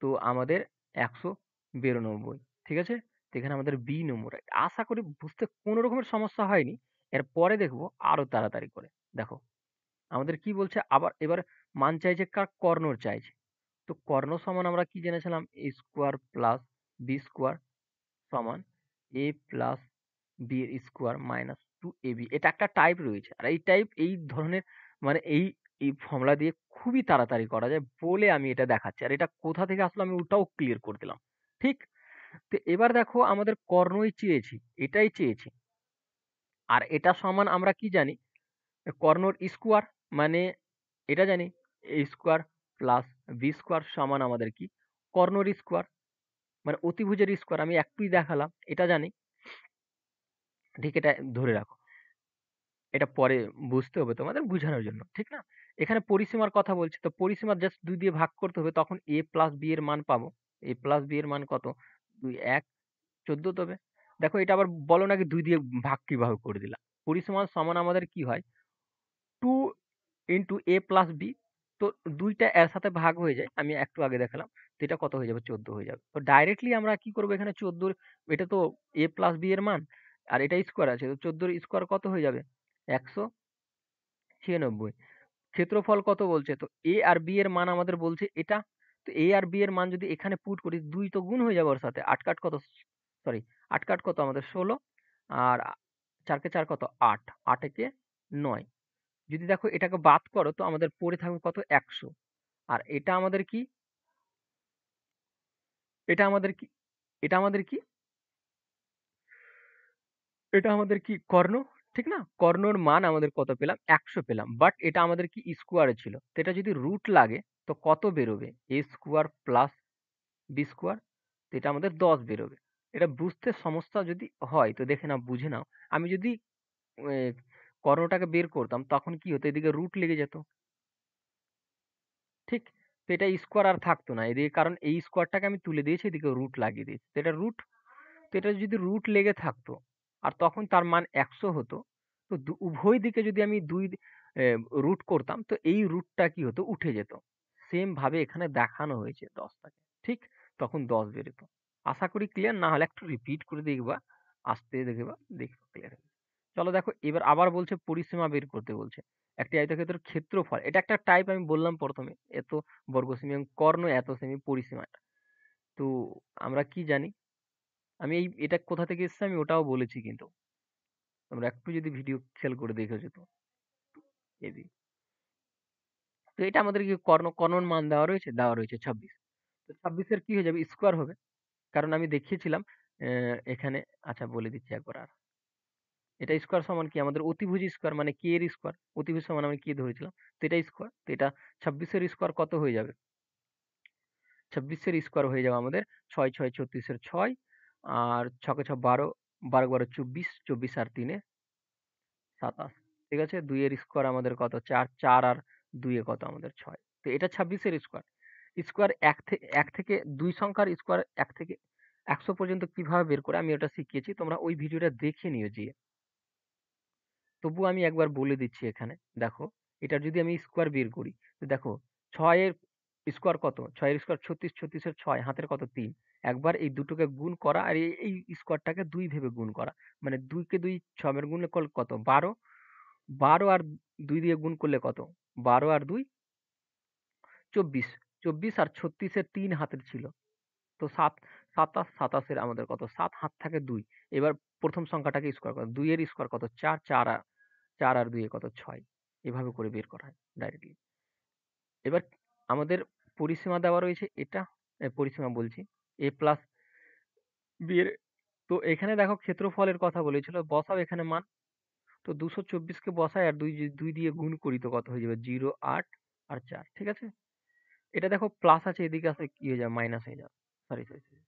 Speaker 1: তো আমাদের 192। ঠিক আছে, তো এখানে আমাদের বি নম্বর। আশা করি বুঝতে কোনো রকমের সমস্যা হয়নি। এরপরে দেখবো আরো তাড়াতাড়ি করে। দেখো আমাদের কি বলছে আবার, এবার মান চাইছে কার, কর্ণর চাইছে। তো কর্ণ সমান আমরা কি জেনেছিলাম, এ স্কোয়ার প্লাস বি স্কোয়ার সমান এ প্লাস বি এর স্কোয়ার মাইনাস 2ab। এটা একটা টাইপ রয়েছে, আর এই টাইপ এই ধরনের মানে এই এই ফর্মুলা দিয়ে খুবই তাড়াতাড়ি করা যায় বলে আমি এটা দেখাচ্ছি। আর এটা কোথা থেকে আসলো আমি ওটাও ক্লিয়ার করে দিলাম। ঠিক, তো এবার দেখো আমাদের কর্ণই চেয়েছি, এটাই চেয়েছি। আর এটা সমান আমরা কি জানি, কর্ণর স্কোয়ার মানে এটা জানি এ স্কোয়ার প্লাস বি স্কোয়ার সমান আমাদের কি, কর্ণর স্কোয়ার মানে অতিভুজের স্কোয়ার। আমি একটুই দেখালাম, এটা জানি। ঠিক, এটা ধরে রাখো, এটা পরে বুঝতে হবে তোমাদের বোঝানোর জন্য, ঠিক না? এখানে পরিসীমার কথা বলছি, তো পরিসীমা জাস্ট 2 দিয়ে ভাগ করতে হবে, তখন a প্লাস বি এর মান পাবো। a প্লাস বি এর মান কত, 2 1 14 তবে। দেখো এটা আবার বলো নাকি 2 দিয়ে ভাগ কিভাবে করে দিলাম। পরিসীমা সমান আমাদের কি হয়, 2 ইন্টু এ প্লাস বি। তো দুইটা এর সাথে ভাগ হয়ে যায়, আমি একটু আগে দেখালাম। তো এটা কত হয়ে যাবে, 14 হয়ে যাবে। তো ডাইরেক্টলি আমরা কি করবো, এখানে 14, এটা তো এ প্লাস বি এর মান, আর এটা স্কোয়ার আছে, তো 14 স্কোয়ার কত হয়ে যাবে, 196। ক্ষেত্রফল কত বলছে, তো এ আর বি এর মান আমাদের বলছে এটা। তো এ আর বি এর মান যদি এখানে পুট করি, 2 তো গুণ হয়ে যাবে ওর সাথে, 8 কাট কত, সরি 8 কাট কত আমাদের 16, আর 4 কে 4 কত 8, 8 একে 9। যদি দেখো এটাকে বাদ করো তো আমাদের পড়ে থাকবে কত, 100। আর এটা আমাদের কি, এটা আমাদের কি, এটা আমাদের কি, এটা আমাদের কি কর্ণ, ঠিক না? কর্ণর মান আমাদের কত পেলাম, 100 পেলাম। বাট এটা আমাদের কি স্কোয়ারে ছিল, তো এটা যদি রুট লাগে তো কত বেরোবে, এ স্কোয়ার প্লাস বি স্কোয়ার, তো এটা আমাদের 10 বেরোবে। এটা বুঝতে সমস্যা যদি হয় তো দেখে নাও, বুঝে নাও। আমি যদি কর্ণটাকে বের করতাম তখন কি হতো, এদিকে রুট লেগে যেত। ঠিক, তো এটা স্কোয়ার আর থাকতো না এদিকে, কারণ এই স্কোয়ারটাকে আমি তুলে দিয়েছি, এদিকে রুট লাগিয়ে দিয়েছি, তো এটা রুট। তো এটা যদি রুট লেগে থাকতো আর তখন তার মান 100 হতো, তো উভয় দিকে যদি আমি রুট করতাম তো এই রুটটা কি হতো, উঠে যেত। সেম ভাবে এখানে দেখানো হয়েছে 10টাকে। ঠিক, তখন 10 বেরোতো। আশা করি ক্লিয়ার, না হলে একটু রিপিট করে দেখবা, আসতে দেখবা, দেখবা ক্লিয়ার। চলো দেখো এবার আবার বলছে পরিসীমা বের করতে বলছে। একটি আয়তক্ষেত্রের ক্ষেত্রফল, এটা একটা টাইপ আমি বললাম প্রথমে, এত বর্গ সেমি এবং কর্ণ এত সেমি পরিসীমা। তো আমরা কি জানি, আমি এটা কোথা থেকে এসেছে আমি ওটাও বলেছি কিন্তু, তোমরা একটু যদি ভিডিও খেয়াল করে দেখেছো তো এবি। তো এটা আমাদের কি কর্ণর মান দেওয়া রয়েছে 26। তো 26 এর কি হয়ে যাবে, স্কোয়ার হবে। কারণ আমি দেখিয়েছিলাম এখানে, আচ্ছা বলে দিচ্ছি একবার আর। এটা স্কোয়ার সমান কি আমাদের অতিভুজ স্কোয়ার মানে কে এর স্কোয়ার, অতিভুজ সমান আমি কে ধরেছিলাম, তো এটা স্কোয়ার। তো এটা 26 এর স্কোয়ার কত হয়ে যাবে, 26 এর স্কোয়ার হয়ে যাবে আমাদের 6 6 36 এর 6, আর ছকে 6 12, 12 12 24, 24 আর 3 এ 27। ঠিক আছে? 2 এর স্কোয়ার আমাদের কত? 4, 4 আর 2 এ কত আমাদের 6। তো এটা 26 এর স্কোয়ার। স্কোয়ার 1 থেকে 2 সংখ্যার স্কোয়ার 1 থেকে 100 পর্যন্ত কিভাবে বের করে আমি ওটা শিখিয়েছি। তোমরা ওই ভিডিওটা দেখে নিও যেয়ে। তবুও আমি একবার বলে দিচ্ছি এখানে। দেখো, এটার যদি আমি স্কোয়ার বের করি, তো দেখো 6 এর স্কোয়ার কত? 6 এর স্কোয়ার 36, 36 এর 6, হাতের কত? 3। একবার এই দুটোকে গুণ করা আর এই স্কোয়ারটাকে 2 ভেবে গুণ করা। মানে 2 কে 2 6 এর গুণলে কত? 12। 12 আর 2 দিয়ে গুণ করলে কত? 12 আর 2 24। 24 আর 36 এর 3 হাতের ছিল। তো 7, 27, 27 এর আমাদের কত? 7, হাত থাকে 2। এবার প্রথম সংখ্যাটাকে স্কোয়ার করো। 2 এর স্কোয়ার কত? 4, 4 আর 2 এ কত? 6। এভাবে করে বের করা হয় ডাইরেক্টলি। এবার আমাদের পরিসীমা দেওয়া রয়েছে এটা, পরিসীমা বলছি, a প্লাস b এর। তো এখানে দেখো ক্ষেত্রফলের কথা বলেছিল, বসাও এখানে মান। তো 224 কে বসাই আর 2 দিয়ে গুণ করি তো কত হয়ে যাবে? 0, 8 আর 4। ঠিক আছে? এটা দেখো প্লাস আছে, এদিকে আছে কি হয়ে যাবে? মাইনাস হয়ে যাবে। Sorry, sorry, sorry.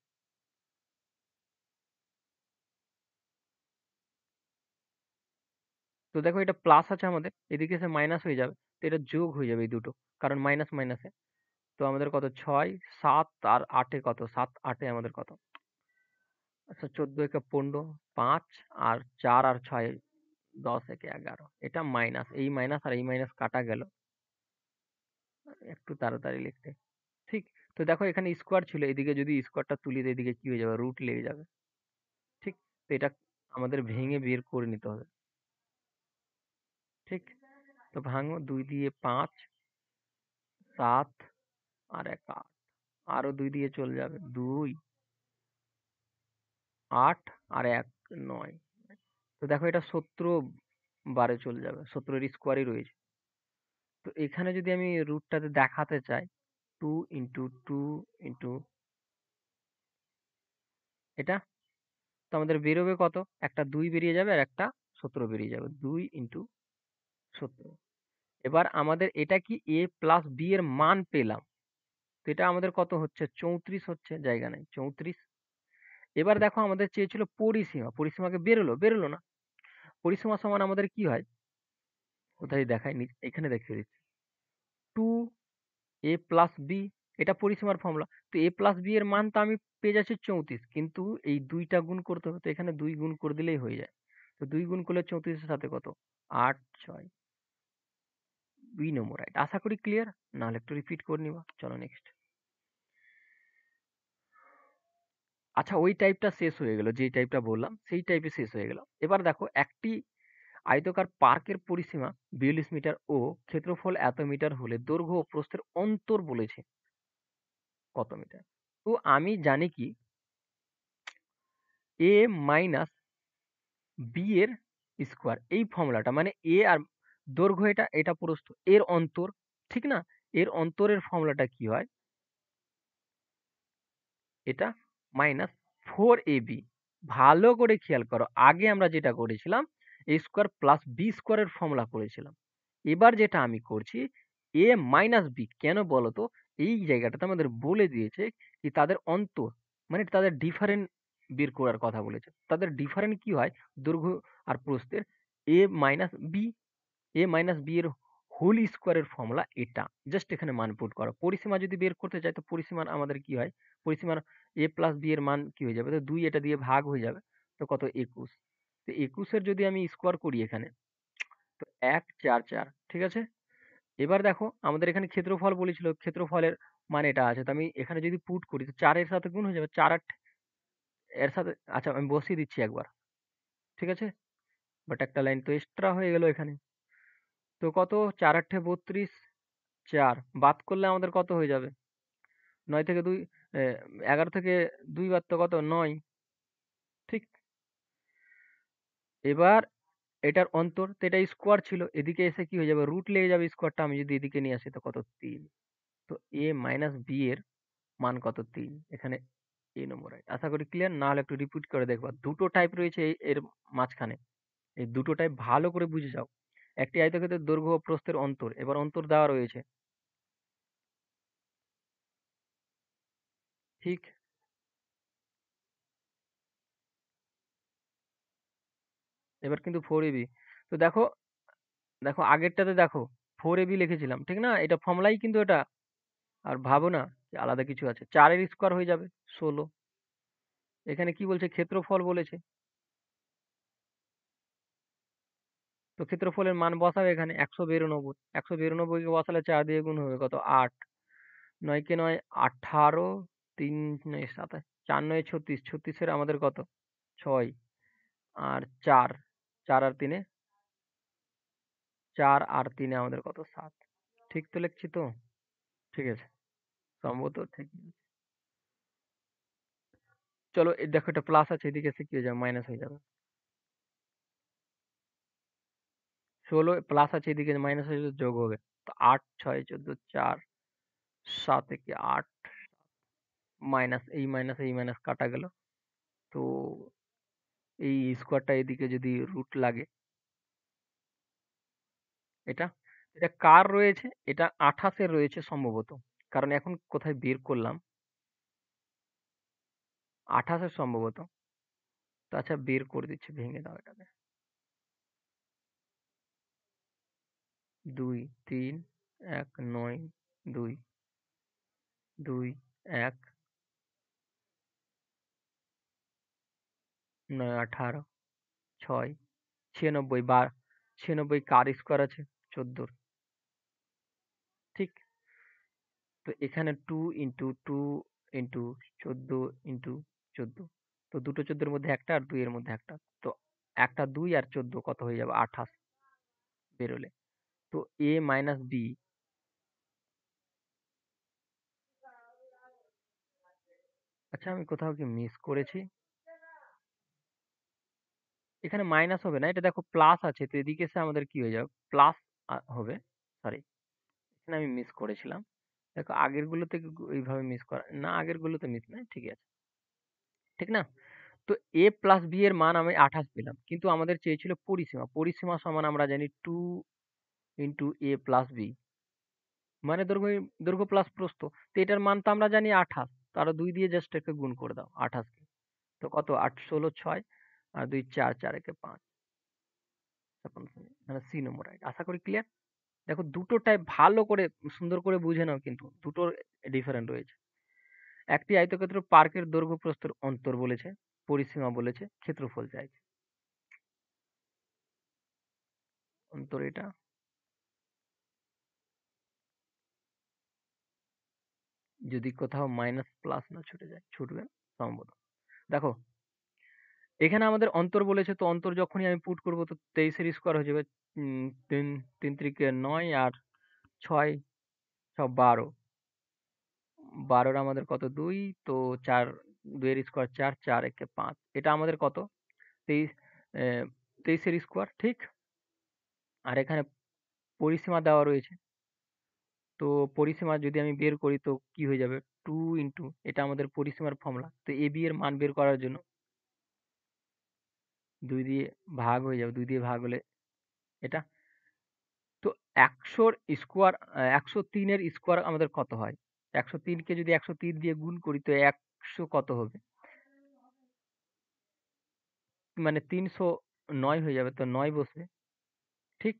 Speaker 1: তো দেখো এটা প্লাস আছে আমাদের, এদিকে এসে মাইনাস হয়ে যাবে। তো এটা যোগ হয়ে যাবে এই দুটো, কারণ মাইনাস মাইনাসে। তো আমাদের কত? 6, 7 আর 8 এ কত? 7, 8 এ আমাদের কত? আচ্ছা, 14 একে 15, 5 আর 4 আর 6, 10 একে 11। এটা মাইনাস, এই মাইনাস আর এই মাইনাস কাটা গেল। একটু তাড়াতাড়ি লিখতে। ঠিক। তো দেখো এখানে স্কোয়ার ছিল, এদিকে যদি স্কোয়ারটা তুলি তো এদিকে কি হয়ে যাবে? রুট লেগে যাবে। ঠিক। তো এটা আমাদের ভেঙে বের করে নিতে হবে। ঠিক। তো ভাঙো, 2 দিয়ে 5, 7 আর 1 8। আরো 2 দিয়ে চলে যাবে, 2, 8 আর 1 9। তো দেখো এটা 17 বারে চলে যাবে, 17 এর স্কোয়ারই রয়েছে। তো এখানে যদি আমি রুটটাতে দেখাতে চাই, 2 ইন্টু 2 ইন্টু এটা, তো আমাদের বেরোবে কত? একটা 2 বেরিয়ে যাবে আর একটা 17 বেরিয়ে যাবে। 2 ইন্টু 17। এবার আমাদের এটা কি a প্লাস b এর মান পেলাম। তো এটা আমাদের কত হচ্ছে? 34 হচ্ছে, জায়গা নাই, 34। এবার দেখো আমাদের চেয়েছিল পরিসীমা, পরিসীমাকে বেরোলো, বেরোলো না। পরিসীমা সমান আমাদের কি হয়? কোথায় দেখাই, এখানে দেখিয়ে দিচ্ছি। 2 a প্লাস বি, এটা পরিসীমার ফর্মুলা। তো a প্লাস বি এর মান তো আমি পেয়ে যাচ্ছি 34, কিন্তু এই দুইটা গুণ করতে হবে, তো এখানে 2 গুণ করে দিলেই হয়ে যায়। তো 2 গুণ করলে 34 এর সাথে কত? 8, 6, 2 নম্বর রাইট। আশা করি ক্লিয়ার। নাহলে একটু রিপিট করে নিবা। চলো নেক্সট। আচ্ছা, ওই টাইপটা শেষ হয়ে গেল, যে টাইপটা বললাম সেই টাইপে শেষ হয়ে গেল। এবার দেখো একটি আয়তকার পার্কের পরিসীমা 42 মিটার ও ক্ষেত্রফল এত মিটার হলে দৈর্ঘ্য ও প্রস্থের অন্তর বলেছে কত মিটার। তো আমি জানি কি, এ মাইনাস বি এর স্কোয়ার, এই ফর্মুলাটা মানে এ আর দৈর্ঘ্য, এটা এটা প্রস্থ, এর অন্তর। ঠিক না? এর অন্তরের ফর্মুলাটা কি হয়? এটা মাইনাস 4ab। ভালো করে খেয়াল করো, আগে আমরা যেটা করেছিলাম এ স্কোয়ার প্লাস বি স্কোয়ারের ফর্মুলা করেছিলাম। এবার যেটা আমি করছি এ মাইনাস বি, কেন বলো তো? এই জায়গাটাতে আমাদের বলে দিয়েছে কি তাদের অন্তর, মানে তাদের ডিফারেন্ট বের করার কথা বলেছে। তাদের ডিফারেন্ট কি হয়? দৈর্ঘ্য আর প্রস্থের। এ মাইনাস বি, এ মাইনাস বি এর হোল স্কোয়ারের ফর্মুলা এটা। জাস্ট এখানে মান পুট করো। পরিসীমা যদি বের করতে চাই তো পরিসীমার আমাদের কি হয়? পরিসীমার এ প্লাস বি এর মান কি হয়ে যাবে? তো 2 এটা দিয়ে ভাগ হয়ে যাবে। তো কত? 21। তো 21 এর যদি আমি স্কোয়ার করি এখানে, তো 1, 4, 4। ঠিক আছে? এবার দেখো আমাদের এখানে ক্ষেত্রফল বলেছিল, ক্ষেত্রফলের মান এটা আছে। তো আমি এখানে যদি পুট করি তো 4 এর সাথে গুণ হয়ে যাবে, 4 8 এর সাথে। আচ্ছা, আমি বসিয়ে দিচ্ছি একবার। ঠিক আছে? বাট একটা লাইন তো এক্সট্রা হয়ে গেল এখানে। তো কত? 4 8 32, 4 বাদ করলে আমাদের কত হয়ে যাবে? 9 থেকে 2, 11 থেকে 2 বাদ তো কত? 9। ঠিক। এবার এটার অন্তর, তো এটা স্কোয়ার ছিল, এদিকে এসে কি হয়ে যাবে? রুট লেগে যাবে স্কোয়ারটা, আমি যদি এদিকে নিয়ে আসি তো কত? 3। তো এ মাইনাস বি এর মান কত? 3। এখানে এই নম্বর রাইট। আশা করি ক্লিয়ার। না হলে একটু রিপিট করে দেখবা। দুটো টাইপ রয়েছে এর মাঝখানে। এই দুটো টাইপ ভালো করে বুঝে যাও। একটি আয়তক্ষেত্রের দৈর্ঘ্য ও প্রস্থের অন্তর, এবার অন্তর দেওয়া রয়েছে। ঠিক। এবার কিন্তু 4ab। তো দেখো, দেখো আগেরটাতে দেখো 4ab লিখেছিলাম, ঠিক না? এটা ফর্মুলাই কিন্তু এটা। আর ভাবো না যে আলাদা কিছু আছে। 4 এর স্কোয়ার হয়ে যাবে 16। এখানে কি বলছে? ক্ষেত্রফল বলেছে। তো ক্ষেত্রফলের মান বসাবে এখানে 192। 192 কে বসালে 4 দিয়ে গুণ হবে কত? 8। 9 কে 9 18, 3 9 27, 4 9 36, 36 এর আমাদের কত? 6 আর 4, 4 আর 3 এ 4 আর 3 এ আমাদের কত? 7। ঠিক তো লিখছি তো? ঠিক আছে, সম্ভবত ঠিক। চলো এই দেখো এটা প্লাস আছে, এদিকে এসে কি হয়ে যাবে? মাইনাস হয়ে যাবে। 16 প্লাস আছে, এদিকে মাইনাস হয়ে যাবে, যোগ হবে। তো 8 6 14 4 7 একে 8, মাইনাস এই মাইনাস কাটা গেল। তো এই স্কোয়ারটা এদিকে যদি রুট লাগে, এটা এটা কার রয়েছে? এটা 28 এর রয়েছে সম্ভবত। কারণ এখন কোথায় বের করলাম? 28 এর সম্ভবত। তো আচ্ছা বের করে দিচ্ছি, ভেঙে দাও এটাকে। 2 3 1 9 2 2 1 9 18 6 96 বা 96 কার স্কোয়ার আছে? 14। ঠিক। তো এখানে 2 ইন্টু 2 ইন্টু 14 ইন্টু 14। তো দুটো 14 এর মধ্যে একটা আর 2 এর মধ্যে একটা। তো একটা 2 আর 14 কত হয়ে যাবে? 28 বেরোলে। তো a মাইনাস b। আচ্ছা আমি কোথাও কি মিস করেছি? এখানে মাইনাস হবে না, এটা দেখো প্লাস আছে, তো এদিকে এসে আমাদের কি হয়ে যাবে? প্লাস হবে। সরি, এখানে আমি মিস করেছিলাম। দেখো আগের গুলোতে এইভাবে মিস করা না, আগের গুলোতে মিস নাই, ঠিক আছে, ঠিক না? তো a প্লাস b এর মান আমি 28 পেলাম, কিন্তু আমাদের চেয়েছিল পরিসীমা। পরিসীমা সমান আমরা জানি 2 ইন্টু a প্লাস b, মানে দৈর্ঘ্য, দৈর্ঘ্য প্লাস প্রস্থ। তো এটার মান তো আমরা জানি 28, তো আরো 2 দিয়ে জাস্ট একে গুণ করে দাও 28 কে। তো কত? 8 16 6 আর 2 4, 4 একে 5, 56। মানে সি নম্বর রাইট। আশা করি ক্লিয়ার। দেখো দুটোটাই ভালো করে সুন্দর করে বুঝে নাও, কিন্তু দুটোর ডিফারেন্ট রয়েছে। একটি আয়তক্ষেত্র পার্কের দৈর্ঘ্য প্রস্থের অন্তর বলেছে, পরিসীমা বলেছে, ক্ষেত্রফল চাইছে। অন্তর এটা, যদি কোথাও মাইনাস প্লাস না ছুটে যায়, ছুটবে সম্ভবত। দেখো এখানে আমাদের অন্তর বলেছে, তো অন্তর যখনই আমি পুট করব তো 23 এর স্কোয়ার হয়ে যাবে। 3 3 3 9 আর 6 সব 12। 12 এর আমাদের কত? 2। তো 4, 2 এর স্কোয়ার 4, 4 একে 5। এটা আমাদের কত? 23, 23 এর স্কোয়ার, ঠিক। আর এখানে পরিসীমা দেওয়া রয়েছে। তো পরিসীমা যদি আমি বের করি তো কি হয়ে যাবে? 2 ইন্টু, এটা আমাদের পরিসীমার ফর্মুলা। তো এ বি এর মান বের করার জন্য 2 দিয়ে ভাগ হয়ে যাবে। 2 দিয়ে ভাগ হলে এটা। তো 100 র স্কোয়ার, 103 এর স্কোয়ার আমাদের কত হয়? 103 কে যদি 103 দিয়ে গুণ করি তো 100 কত হবে? মানে 309 হয়ে যাবে। তো 9 বসবে, ঠিক।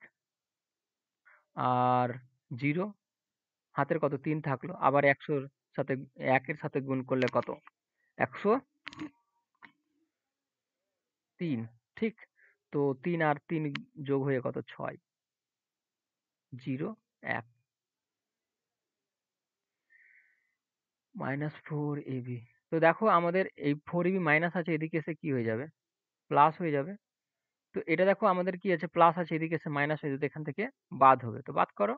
Speaker 1: আর 0 হাতের কত? 3 থাকলো। আবার 100 র সাথে 1 এর সাথে গুণ করলে কত? 103, ঠিক। তো 3 আর 3 যোগ হয়ে কত? 6, 0 1 মাইনাস 4ab। তো দেখো আমাদের এই 4ab মাইনাস আছে, এদিকে এসে কি হয়ে যাবে? প্লাস হয়ে যাবে। তো এটা দেখো আমাদের কি আছে? প্লাস আছে, এদিকে এসে মাইনাস হয়ে যেতে এখান থেকে বাদ হবে। তো বাদ করো।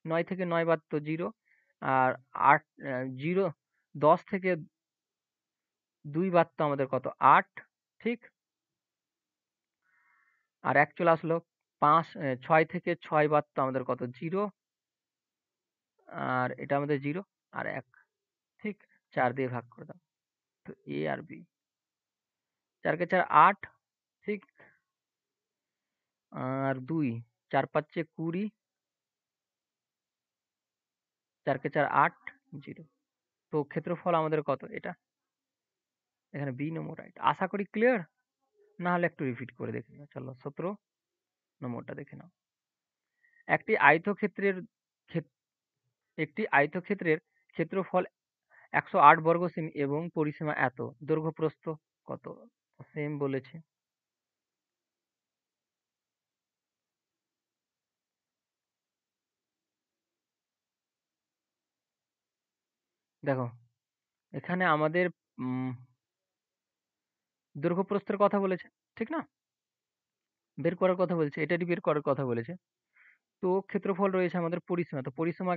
Speaker 1: 9 থেকে 9 বাদ তো 0। আর 8 0, 10 থেকে 2 বাদ তো আমাদের কত? 8, ঠিক। আর 1 চলে আসলো। 5 6 থেকে 6 বাদ তো আমাদের কত? 0। আর এটা আমাদের 0 আর 1, ঠিক। 4 দিয়ে ভাগ করে দাও। তো a আর b, 4 কে 4 8, ঠিক। আর 2, 4 5 20, 4 কে 4 8, 0। তো ক্ষেত্রফল আমাদের কত? এটা। এখানে বি নম্বর রাইট। আশা করি ক্লিয়ার। না হলে একটু রিপিট করে দেখে নাও। চলো 17 নম্বরটা দেখে নাও। একটি আয়তক্ষেত্রের ক্ষেত- একটি আয়তক্ষেত্রের ক্ষেত্রফল 108 বর্গ সেমি এবং পরিসীমা এত, দৈর্ঘ্য প্রস্থ কত? সেম বলেছে। দেখো এখানে আমাদের উম, দৈর্ঘ্য প্রস্থের কথা বলেছে, ঠিক না? বের করার কথা বলছে, এটারই বের করার কথা বলেছে। তো ক্ষেত্রফল রয়েছে আমাদের পরিসীমা, তো পরিসীমা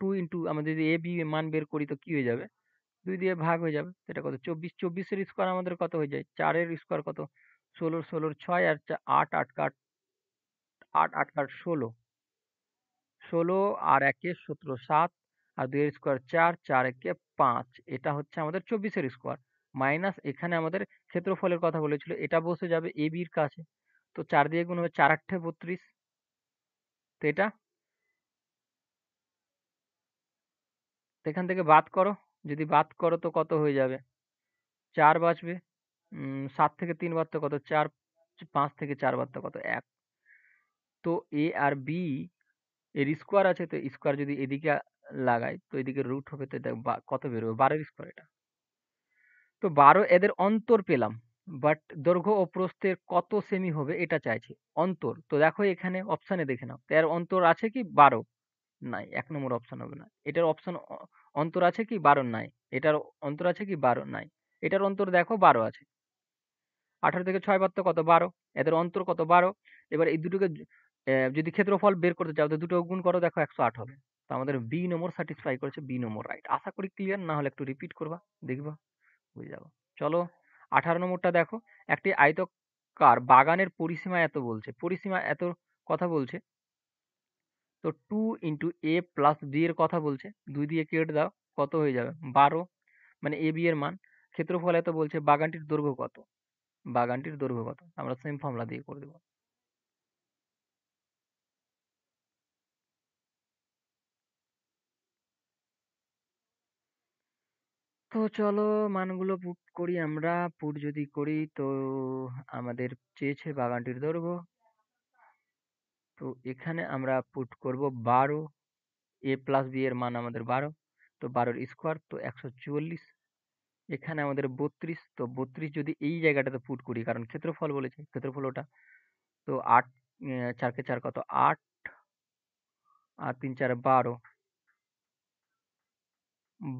Speaker 1: 2 ইন্টু আমরা যদি এ বি মান বের করি তো কি হয়ে যাবে? 2 দিয়ে ভাগ হয়ে যাবে। তো এটা কত? 24, 24 এর স্কোয়ার আমাদের কত হয়ে যায়? 4 এর স্কোয়ার কত? 16, 16 6 আর 8, 8 কাট 8, 8 কাট 16, 16 আর 1 এ 17, 7 আর 2 এর স্কোয়ার 4, 4 একে 5। এটা হচ্ছে আমাদের 24 এর স্কোয়ার। মাইনাস এখানে আমাদের ক্ষেত্রফলের কথা বলেছিল, এটা বসে যাবে এ বির কাছে। তো 4 দিয়ে গুণ হবে, 4 8 32। তো এটা তো এখান থেকে বাদ করো। যদি বাদ করো তো কত হয়ে যাবে? 4 বাঁচবে। 7 থেকে 3 বাদ তো কত? 4, 5 থেকে 4 বাদ তো কত? 1। তো এ আর বি এর স্কোয়ার আছে, তো স্কোয়ার যদি এদিকে লাগাই তো এদিকে রুট হবে, তো এটা কত বেরোবে? 12 এর স্কোয়ার এটা। তো 12 এদের অন্তর পেলাম, বাট দৈর্ঘ্য ও প্রস্থের কত সেমি হবে এটা চাইছি। অন্তর তো দেখো এখানে অপশানে দেখে নাও, তো এর অন্তর আছে কি? 12 নাই, 1 নম্বর অপশন হবে না। এটার অপশন অন্তর আছে কি? 12 নাই। এটার অন্তর আছে কি? 12 নাই। এটার অন্তর দেখো 12 আছে। 18 থেকে 6 বাদ তো কত? 12। এদের অন্তর কত? 12। এবার এই দুটোকে যদি ক্ষেত্রফল বের করতে চাও তো দুটো গুণ করো, দেখো 108 হবে। তো আমাদের বি নম্বর স্যাটিসফাই করেছে, বি নম্বর রাইট। আশা করি ক্লিয়ার, না হলে একটু রিপিট করবা, দেখবা বুঝে যাবো। চলো 18 নম্বরটা দেখো। একটি আয়তকার বাগানের পরিসীমা এত বলছে, পরিসীমা এত কথা বলছে। তো 2 ইন্টু এ প্লাস বি এর কথা বলছে, 2 দিয়ে কেটে দাও, কত হয়ে যাবে? 12। মানে এ বি এর মান। ক্ষেত্রফল এত বলছে, বাগানটির দৈর্ঘ্য কত? বাগানটির দৈর্ঘ্য কত? আমরা সেম ফর্মুলা দিয়ে করে দেবো। তো চলো মানগুলো পুট করি আমরা। পুট যদি করি তো আমাদের চেয়েছে বাগানটির দৈর্ঘ্য। তো এখানে আমরা পুট করব 12। এ প্লাস বি এর মান আমাদের 12। তো 12 এর স্কোয়ার তো 144। এখানে আমাদের 32। তো 32 যদি এই জায়গাটাতে পুট করি, কারণ ক্ষেত্রফল বলেছে, ক্ষেত্রফল ওটা। তো 8, 4 কে 4 কত? 8 আর 3 4 12।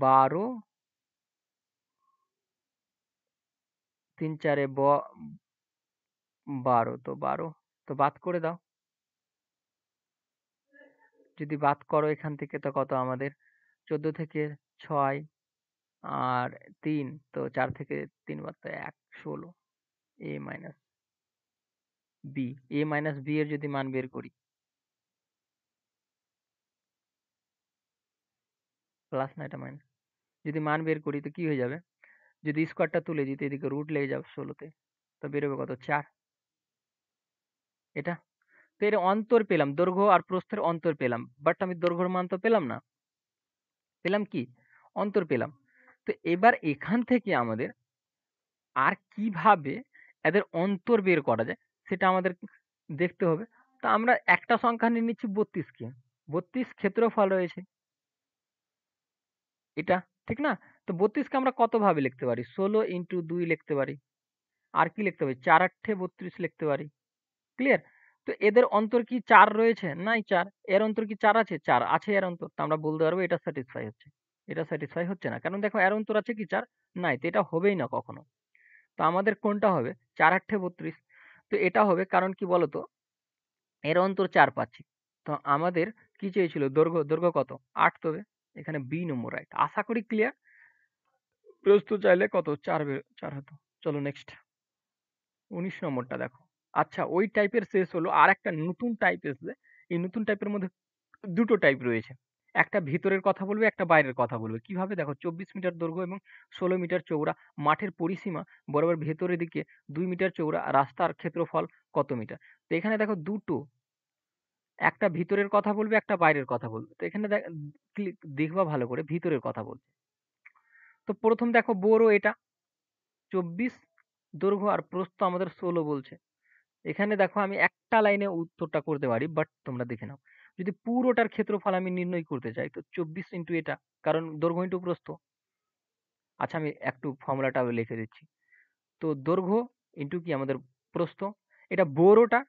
Speaker 1: 12, 3 4 12। তো 12 তো বাদ করে দাও। যদি বাদ করো এখান থেকে তো কত আমাদের? 14 থেকে 6 আর 3, তো 4 থেকে 3 বাদ তো 1, 16। এ মাইনাস বি, এ মাইনাস বি এর যদি মান বের করি, প্লাস না এটা মাইনাস, যদি মান বের করি তো কি হয়ে যাবে? যদি স্কোয়ারটা তুলে দিই তো এদিকে রুট লেগে যাবে 16-তে। তো বেরোবে কত? 4। এটা তো এর অন্তর পেলাম, দৈর্ঘ্য আর প্রস্থের অন্তর পেলাম, বাট আমি দৈর্ঘ্যের মান তো পেলাম না। পেলাম কি? অন্তর পেলাম। তো এবার এখান থেকে আমাদের আর কিভাবে এদের অন্তর বের করা যায় সেটা আমাদের দেখতে হবে। তো আমরা একটা সংখ্যা নিয়ে নিচ্ছি 32 কে। 32 ক্ষেত্রফল রয়েছে এটা, ঠিক না? তো 32 কে আমরা কত ভাবে লিখতে পারি? 16 ইন্টু 2 লিখতে পারি। আর কি লিখতে পারি? 4 8 32 লিখতে পারি। ক্লিয়ার? তো এদের অন্তর কি 4 রয়েছে? নাই 4। এর অন্তর কি 4 আছে? 4 আছে এর অন্তর। তো আমরা বলতে পারবো এটা স্যাটিসফাই হচ্ছে। এটা স্যাটিসফাই হচ্ছে না। কারণ দেখো এর অন্তর আছে কি 4? নাই। তো এটা হবেই না কখনো। তো আমাদের কোনটা হবে? 4 8 32। তো এটা হবে, কারণ কি বলতো? এর অন্তর 4 পাচ্ছি। তো আমাদের কি চেয়েছিল? দৈর্ঘ্য, দৈর্ঘ্য কত? 8 তো হবে। এখানে বি নম্বর রাইট। আশা করি ক্লিয়ার। প্রস্থ চাইলে কত? 4 4 হতো। চলো নেক্সট 19 নম্বরটা দেখো। আচ্ছা ওই টাইপের শেষ হলো, আর একটা নতুন টাইপ এসেছে। এই নতুন টাইপের মধ্যে দুটো টাইপ রয়েছে। একটা ভিতরের কথা বলবে, একটা বাইরের কথা বলবে। কিভাবে? দেখো 24 মিটার দৈর্ঘ্য এবং 16 মিটার চওড়া মাঠের পরিসীমা বরাবর ভেতরের দিকে 2 মিটার চওড়া রাস্তার ক্ষেত্রফল কত মিটার? তো এখানে দেখো দুটো, একটা ভিতরের কথা বলবে, একটা বাইরের কথা বলবে। তো এখানে দেখবা ভালো করে, ভিতরের কথা বলবে। তো প্রথম দেখো বড় এটা 24, দৈর্ঘ্য আর প্রস্থ আমাদের 16 বলছে। এখানে দেখো আমি একটা লাইনে উত্তরটা করতে পারি, বাট তোমরা দেখে নাও। যদি পুরোটার ক্ষেত্রফল আমি নির্ণয় করতে চাই তো 24 ইন্টু এটা, কারণ দৈর্ঘ্য ইন্টু প্রস্থ। আচ্ছা আমি একটু ফর্মুলাটা লিখে দিচ্ছি। তো দৈর্ঘ্য ইন্টু কি আমাদের প্রস্থ, এটা বড়টা।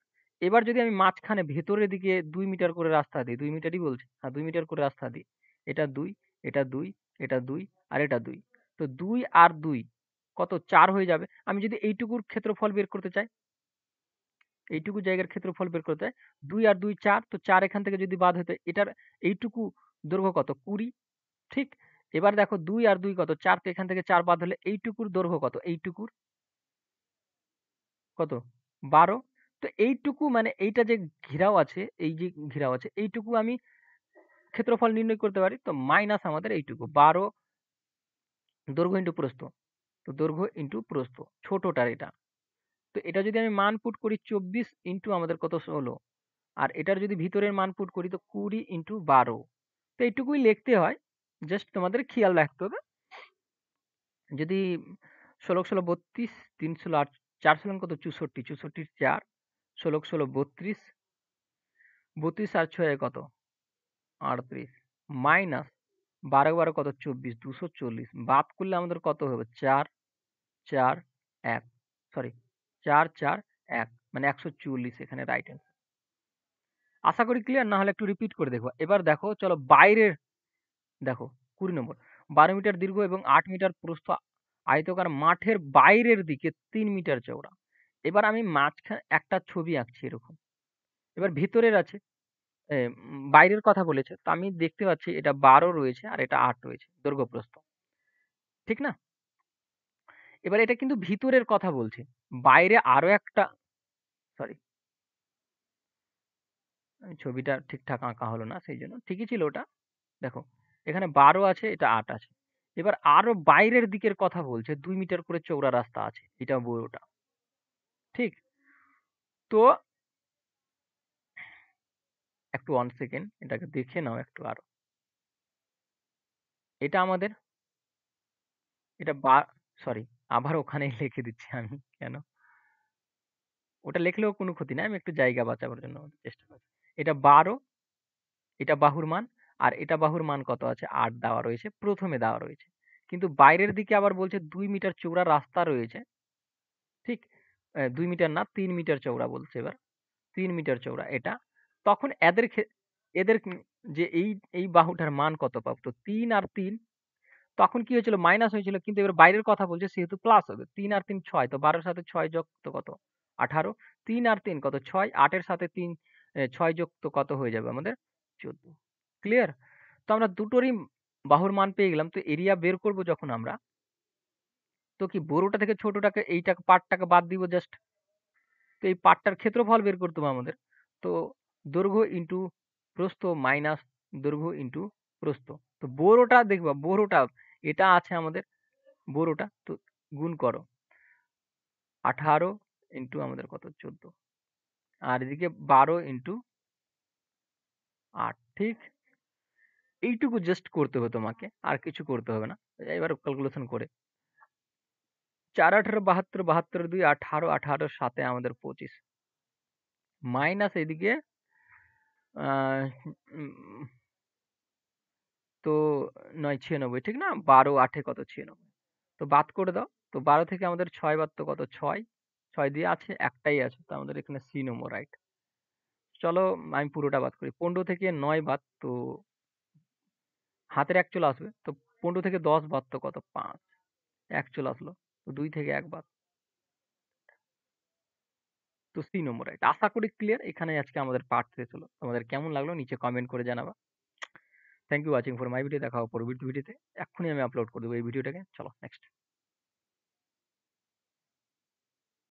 Speaker 1: এবার যদি আমি মাঝখানে ভেতরের দিকে 2 মিটার করে রাস্তা দিই, 2 মিটারই বলছে, হ্যাঁ 2 মিটার করে রাস্তা দিই, এটা 2, এটা 2, এটা 2 আর এটা 2। তো 2 আর 2 কত 4 হয়ে যাবে। আমি যদি এইটুকুর ক্ষেত্রফল বের করতে চাই, এইটুকু জায়গার ক্ষেত্রফল বের করতে হয়, 2 আর 2 4, তো 4 এখান থেকে যদি বাদ হতো, এটার এইটুকু দৈর্ঘ্য কত 20, ঠিক। এবার দেখো 2 আর 2 কত 4, তো এখান থেকে 4 বাদ হলে এইটুকুর দৈর্ঘ্য কত, এইটুকুর কত 12। তো এইটুকু মানে এইটা যে ঘেরাও আছে, এই যে ঘেরাও আছে এইটুকু আমি ক্ষেত্রফল নির্ণয় করতে পারি। তো মাইনাস আমাদের এইটুকু 12 দৈর্ঘ্য ইন্টু প্রস্থ। তো দৈর্ঘ্য ইন্টু প্রস্থ ছোটটার এটা। তো এটা যদি আমি মান পুট করি 24 ইন্টু আমাদের কত 16, আর এটার যদি ভিতরের মান পুট করি তো 20 ইন্টু 12। তো এইটুকুই লিখতে হয়, জাস্ট তোমাদের খেয়াল রাখতে হবে। যদি 16 16 32, 3 16 8, 4 16 কত 64, 64 4, 16 16 32, 32 আর 6 কত 38, মাইনাস 12 12 কত 24, 240, বাদ করলে আমাদের কত হবে 4 4 1, সরি 4 4 1, মানে 140 এখানে রাইট অ্যান্সার। আশা করি ক্লিয়ার, না হলে একটু রিপিট করে দেখো। এবার দেখো চলো বাইরের, দেখো 20 নম্বর, 12 মিটার দীর্ঘ এবং 8 মিটার প্রস্থ আয়তকার মাঠের বাইরের দিকে 3 মিটার চওড়া। এবার আমি মাঝখানে একটা ছবি আঁকছি এরকম। এবার ভিতরের আছে, বাইরের কথা বলেছে, তো আমি দেখতে পাচ্ছি এটা 12 রয়েছে আর এটা 8 রয়েছে দৈর্ঘ্য প্রস্থ, ঠিক না? এবার এটা কিন্তু ভিতরের কথা বলছে, বাইরে আরো একটা, সরি ছবিটা ঠিকঠাক আঁকা হলো না, সেই জন্য ঠিকই ছিল ওটা। দেখো এখানে 12 আছে, এটা 8 আছে। এবার আরো বাইরের দিকের কথা বলছে, 2 মিটার করে চওড়া রাস্তা আছে, এটা বড়টা, ঠিক। তো একটু 1 সেকেন্ড এটাকে দেখে নাও একটু আরো। এটা আমাদের, এটা সরি, আবার ওখানেই লিখে দিচ্ছি আমি, কেন ওটা লিখলেও কোনো ক্ষতি নাই, আমি একটু জায়গা বাঁচাবার জন্য চেষ্টা করছি। এটা 12, এটা বাহুর মান, আর এটা বাহুর মান কত আছে 8 দেওয়া রয়েছে, প্রথমে দেওয়া রয়েছে। কিন্তু বাইরের দিকে আবার বলছে 2 মিটার চওড়া রাস্তা রয়েছে, ঠিক। 2 মিটার না 3 মিটার চওড়া বলছে এবার, 3 মিটার চওড়া এটা। তখন এদের যে এই বাহুটার মান কত পাবো, তো 3 আর 3, তখন কি হয়েছিল মাইনাস হয়েছিল, কিন্তু এবার বাইরের কথা বলছে সেহেতু প্লাস হবে। 3 আর 3 6, তো 12 এর সাথে 6 যোগ তো কত 18, 3 আর 3 কত 6, 8 এর সাথে 3 6 যোগ তো কত হয়ে যাবে আমাদের 14। ক্লিয়ার? তো আমরা দুটোরই বাহুর মান পেয়ে গেলাম। তো এরিয়া বের করব যখন আমরা, তো কি বড়টা থেকে ছোটটাকে এইটা পার্টটাকে বাদ দিব জাস্ট। তো এই পার্টটার ক্ষেত্রফল বের করতে হবে আমাদের। তো দৈর্ঘ্য ইন্টু প্রস্থ মাইনাস দৈর্ঘ্য ইন্টু প্রস্থ। তো বড়টা দেখবা, বড়টা এটা আছে আমাদের, বড়টা তো গুণ করো 18 ইন্টু আমাদের কত 14, আর এদিকে 12 ইন্টু 8, ঠিক। এইটুকু জাস্ট করতে হবে তোমাকে, আর কিছু করতে হবে না। এবার ক্যালকুলেশন করে 4 18 72, 72 2 18, 18 7 আমাদের 25, মাইনাস এদিকে আহ, উম, তো 9 96, ঠিক না? 12 8 কত 96, তো বাদ করে দাও। তো 12 থেকে আমাদের 6 বাদ তো কত 6, 6 দিয়ে আছে একটাই আছে, তো আমাদের এখানে সি নম্বর রাইট। চলো আমি পুরোটা বাদ করি, 15 থেকে 9 বাদ তো হাতের 1 চলে আসবে। তো 15 থেকে 10 বাদ তো কত 5, 1 চলে আসলো। তো 2 থেকে 1 বাদ, তো সি নম্বর রাইট। আশা করি ক্লিয়ার। এখানে আজকে আমাদের পার্ট শেষ হলো। তোমাদের কেমন লাগলো নিচে কমেন্ট করে জানাবা। Thank you watching for my video. দেখা হবে পরবর্তী ভিডিওতে। এক্ষুনি আমি আপলোড করে দেবো এই ভিডিওটাকে। চলো নেক্সট।